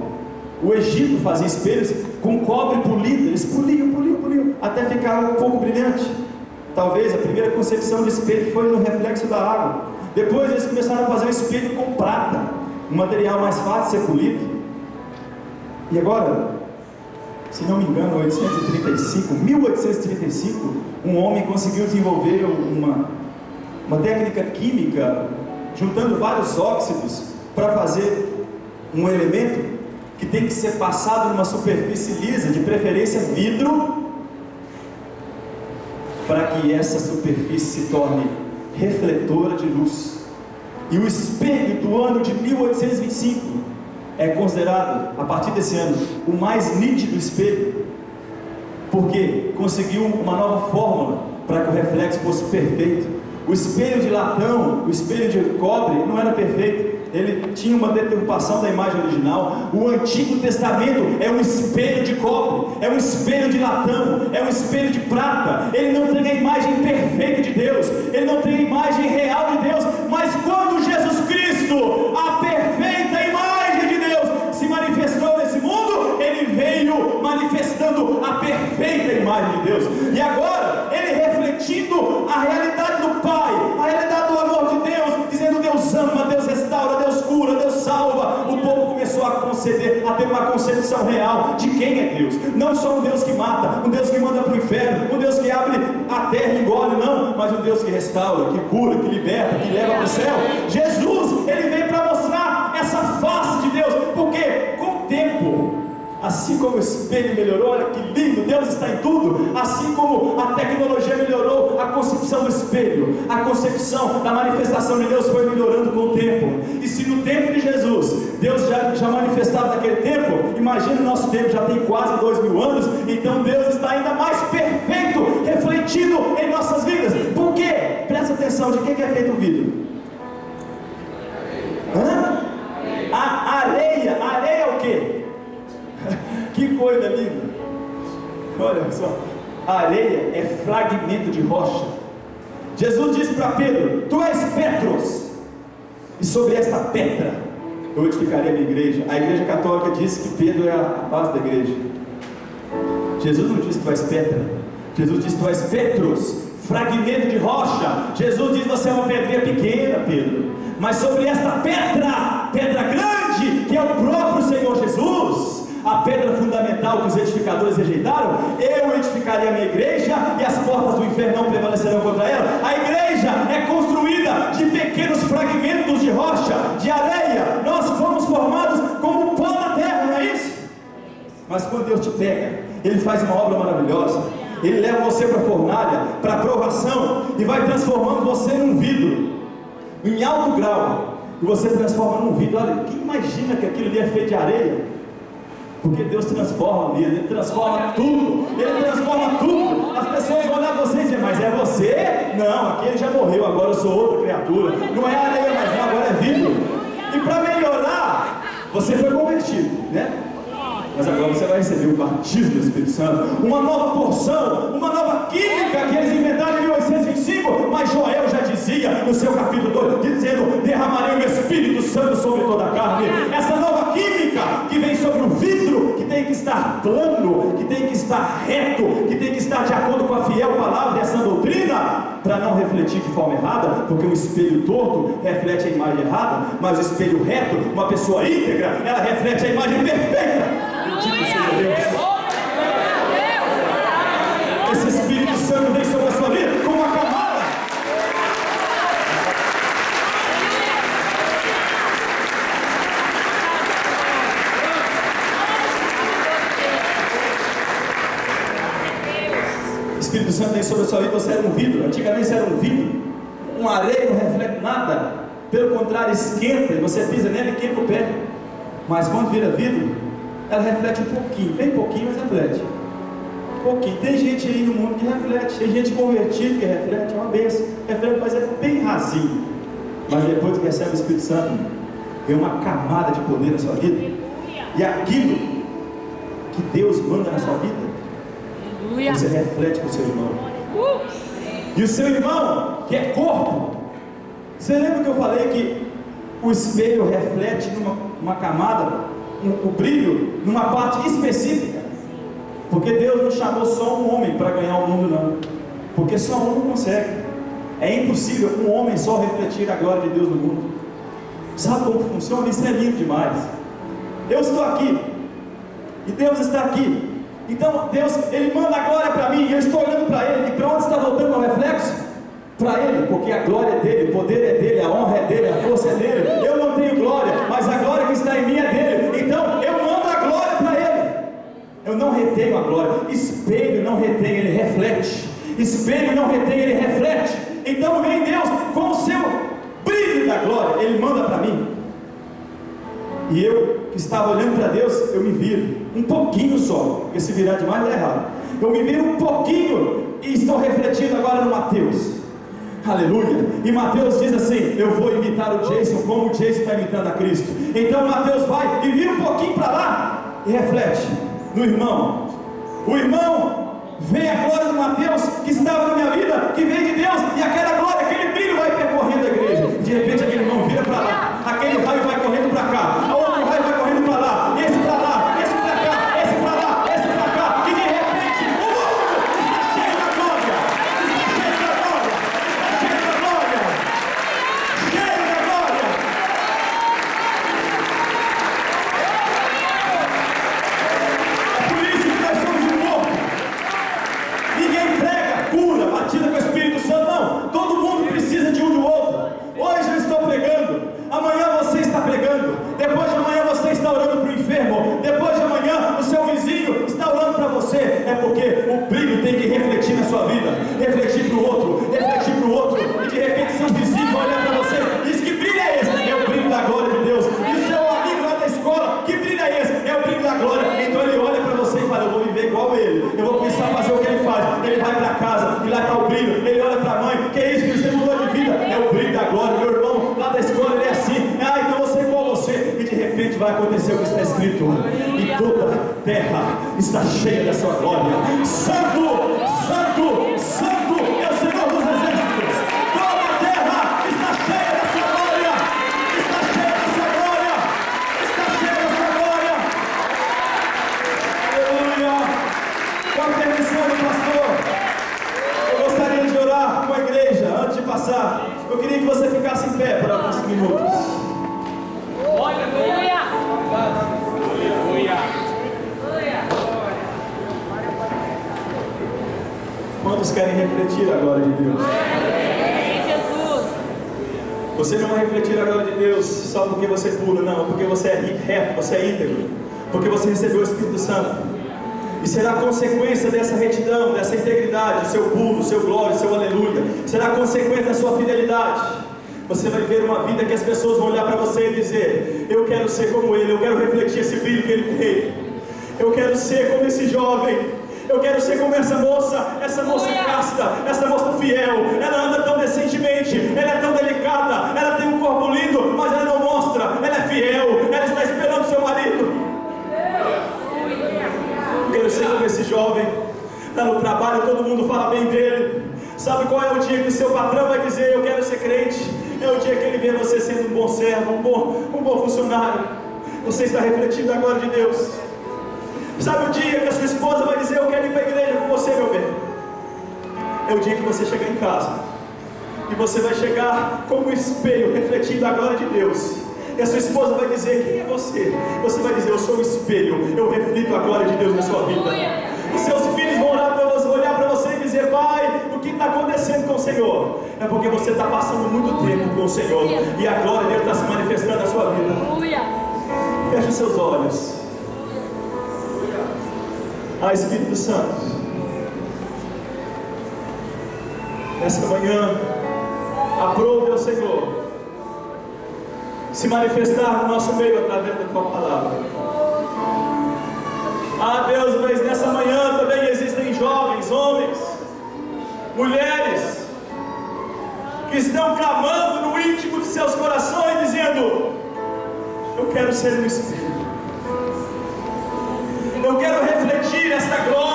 O Egito fazia espelhos com cobre polido. Eles poliam, até ficar um pouco brilhante. Talvez a primeira concepção do espelho foi no reflexo da água. Depois eles começaram a fazer um espelho com prata, um material mais fácil de ser polido. E agora, se não me engano, 1835, um homem conseguiu desenvolver uma técnica química, juntando vários óxidos, para fazer um elemento que tem que ser passado numa superfície lisa, de preferência vidro, para que essa superfície se torne refletora de luz. E o espelho do ano de 1825 é considerado, a partir desse ano, o mais nítido espelho, porque conseguiu uma nova fórmula para que o reflexo fosse perfeito. O espelho de latão, o espelho de cobre não era perfeito, ele tinha uma deturpação da imagem original. O Antigo Testamento é um espelho de cobre, é um espelho de latão, é um espelho de prata. Ele não tem a imagem perfeita de Deus, ele não tem a imagem real de Deus. Mas quando Jesus Cristo, a perfeita imagem de Deus, se manifestou nesse mundo, ele veio manifestando a perfeita imagem de Deus. E agora, ele refletindo a realidade do concepção real de quem é Deus. Não só um Deus que mata, um Deus que manda para o inferno, um Deus que abre a terra e engole, não, mas um Deus que restaura, que cura, que liberta, que leva para o céu. Jesus, ele veio para mostrar essa face de Deus, porque com o tempo, assim como o espelho melhorou, olha que lindo, Deus está em tudo. Assim como a tecnologia melhorou, a concepção do espelho, a concepção da manifestação de Deus foi melhorando com o tempo. E se no tempo de Jesus, Deus já manifestava naquele tempo, imagina o nosso tempo, já tem quase 2000 anos, então Deus está ainda mais perfeito, refletido em nossas vidas. Por quê? Presta atenção, de que é feito o vidro? A areia é o quê? Que coisa linda! Olha só, a areia é fragmento de rocha. Jesus disse para Pedro: tu és Petros, e sobre esta pedra eu edificarei a minha igreja. A igreja católica diz que Pedro é a base da igreja. Jesus não disse que tu és pedra, Jesus disse: tu és Petros, fragmento de rocha. Jesus diz: você é uma pedrinha pequena, Pedro, mas sobre esta pedra grande, que é o próprio Senhor Jesus, a pedra fundamental que os edificadores rejeitaram, eu edificarei a minha igreja, e as portas do inferno não prevalecerão contra ela. A igreja é construída de pequenos fragmentos de rocha, de areia. Nós fomos formados como pó da terra, não é isso? Mas quando Deus te pega, Ele faz uma obra maravilhosa. Ele leva você para a fornalha, para a provação, e vai transformando você num vidro, em alto grau, e você transforma num vidro. Olha, quem imagina que aquilo ali é feito de areia? Porque Deus transforma mesmo, Ele transforma tudo, Ele transforma tudo. As pessoas vão olhar para você e dizer: mas é você? Não, aquele já morreu, agora eu sou outra criatura. Não é areia mais não, agora é vidro. E para melhorar, você foi convertido, né? Mas agora você vai receber o batismo do Espírito Santo, uma nova porção, uma nova química que eles inventaram em 1825. Mas Joel já dizia no seu capítulo 2, dizendo: derramarei o Espírito Santo sobre toda a carne. Essa nova química que vem sobre o vidro, que tem que estar plano, que tem que estar reto, que tem que estar de acordo com a fiel palavra dessa doutrina, para não refletir de forma errada, porque o espelho torto reflete a imagem errada, mas o espelho reto, uma pessoa íntegra, ela reflete a imagem perfeita. Esse Espírito Santo vem sobre a sua vida como uma camada. O Espírito Santo vem sobre a sua vida. Você era um vidro, antigamente você era um vidro, uma areia não reflete nada, pelo contrário, esquenta, e você pisa nela e queima o pé. Mas quando vira vidro, ela reflete um pouquinho, bem pouquinho, mas reflete um pouquinho. Tem gente aí no mundo que reflete, tem gente convertida que reflete, é uma bênção, reflete, mas é bem rasinho. Mas depois que recebe o Espírito Santo, tem uma camada de poder na sua vida, e aquilo que Deus manda na sua vida, você reflete para o seu irmão. E o seu irmão, que é corpo, você lembra que eu falei que o espelho reflete numa camada, o brilho numa parte específica? Porque Deus não chamou só um homem para ganhar o mundo, não, porque só um não consegue. É impossível um homem só refletir a glória de Deus no mundo. Sabe como funciona? Isso é lindo demais. Eu estou aqui e Deus está aqui. Então Deus, Ele manda a glória para mim, e eu estou olhando para Ele. E para onde está voltando o reflexo? Para Ele, porque a glória é dele, o poder é dele, a honra é dele, a força é dele. Eu não tenho glória, mas a glória que está em mim é dele. Então eu mando a glória para Ele. Eu não retenho a glória. Espelho não retém, ele reflete. Espelho não retém, ele reflete. Então vem Deus com o seu brilho da glória, Ele manda para mim. E eu que estava olhando para Deus, eu me viro um pouquinho só, porque se virar demais é errado. Eu me viro um pouquinho e estou refletindo agora no Mateus. Aleluia. E Mateus diz assim: eu vou imitar o Jason como o Jason está imitando a Cristo. Então Mateus vai e vira um pouquinho para lá e reflete no irmão. O irmão vê a glória do Mateus que estava na minha vida, que vem de Deus, e aquela glória, aquele brilho vai percorrendo a igreja. De repente aquele irmão vira para lá, aquele raio vai correndo para cá, outro raio vai correndo para lá, esse para lá, esse para cá, esse para lá, esse para cá, e de repente o mundo está cheio da glória, cheio da glória, cheio da glória, cheio da glória. refletir para o outro, refletir para o outro, e de repente seu vizinho vai olhar para você e diz: que brilho é esse? É o brilho da glória de Deus. E o seu amigo lá da escola: que brilho é esse? É o brilho da glória. Então ele olha para você e fala: eu vou viver igual ele, eu vou começar a fazer o que ele faz. Ele vai para casa e lá está o brilho. Ele olha para a mãe: que é isso que você mudou de vida? É o brilho da glória. Meu irmão lá da escola, ele é assim: então você é igual a você. E de repente vai acontecer o que está escrito: e toda a terra está cheia da sua glória. Santo, santo, santo é o Senhor dos exércitos. Toda a terra está cheia da sua glória, está cheia da sua glória, está cheia da sua glória. Aleluia. Com a permissão do pastor, eu gostaria de orar com a igreja. Antes de passar, eu queria que você ficasse em pé por alguns minutos. Aleluia. Quantos querem refletir a glória de Deus? Jesus. Você não vai refletir a glória de Deus só porque você pula, não, porque você é reto, você é íntegro, porque você recebeu o Espírito Santo. E será consequência dessa retidão, dessa integridade, seu pulo, seu glória, seu aleluia, será consequência da sua fidelidade. Você vai ver uma vida que as pessoas vão olhar para você e dizer: eu quero ser como ele, eu quero refletir esse brilho que ele tem, eu quero ser como esse jovem, eu quero ser como essa moça casta, essa moça fiel. Ela anda tão decentemente, ela é tão delicada, ela tem um corpo lindo, mas ela não mostra, ela é fiel, ela está esperando seu marido. Eu quero ser como esse jovem. Está no trabalho, todo mundo fala bem dele. Sabe qual é o dia que o seu patrão vai dizer: eu quero ser crente? É o dia que ele vê você sendo um bom servo, um bom funcionário. Você está refletindo a glória de Deus. Sabe o dia que a sua esposa vai dizer: eu quero ir para a igreja com você, meu bem? É o dia que você chegar em casa e você vai chegar como um espelho, refletindo a glória de Deus. E a sua esposa vai dizer: quem é você? Você vai dizer: eu sou um espelho, eu reflito a glória de Deus na sua vida. Os seus filhos vão olhar para você e dizer: pai, o que está acontecendo com o Senhor? É porque você está passando muito tempo com o Senhor e a glória dele está se manifestando na sua vida. Feche os seus olhos. Espírito Santo, nessa manhã, aprove ao Senhor se manifestar no nosso meio através da tua palavra. Deus, mas nessa manhã também existem jovens, homens, mulheres que estão clamando no íntimo de seus corações, dizendo: eu quero ser um espelho, eu quero refletir esta glória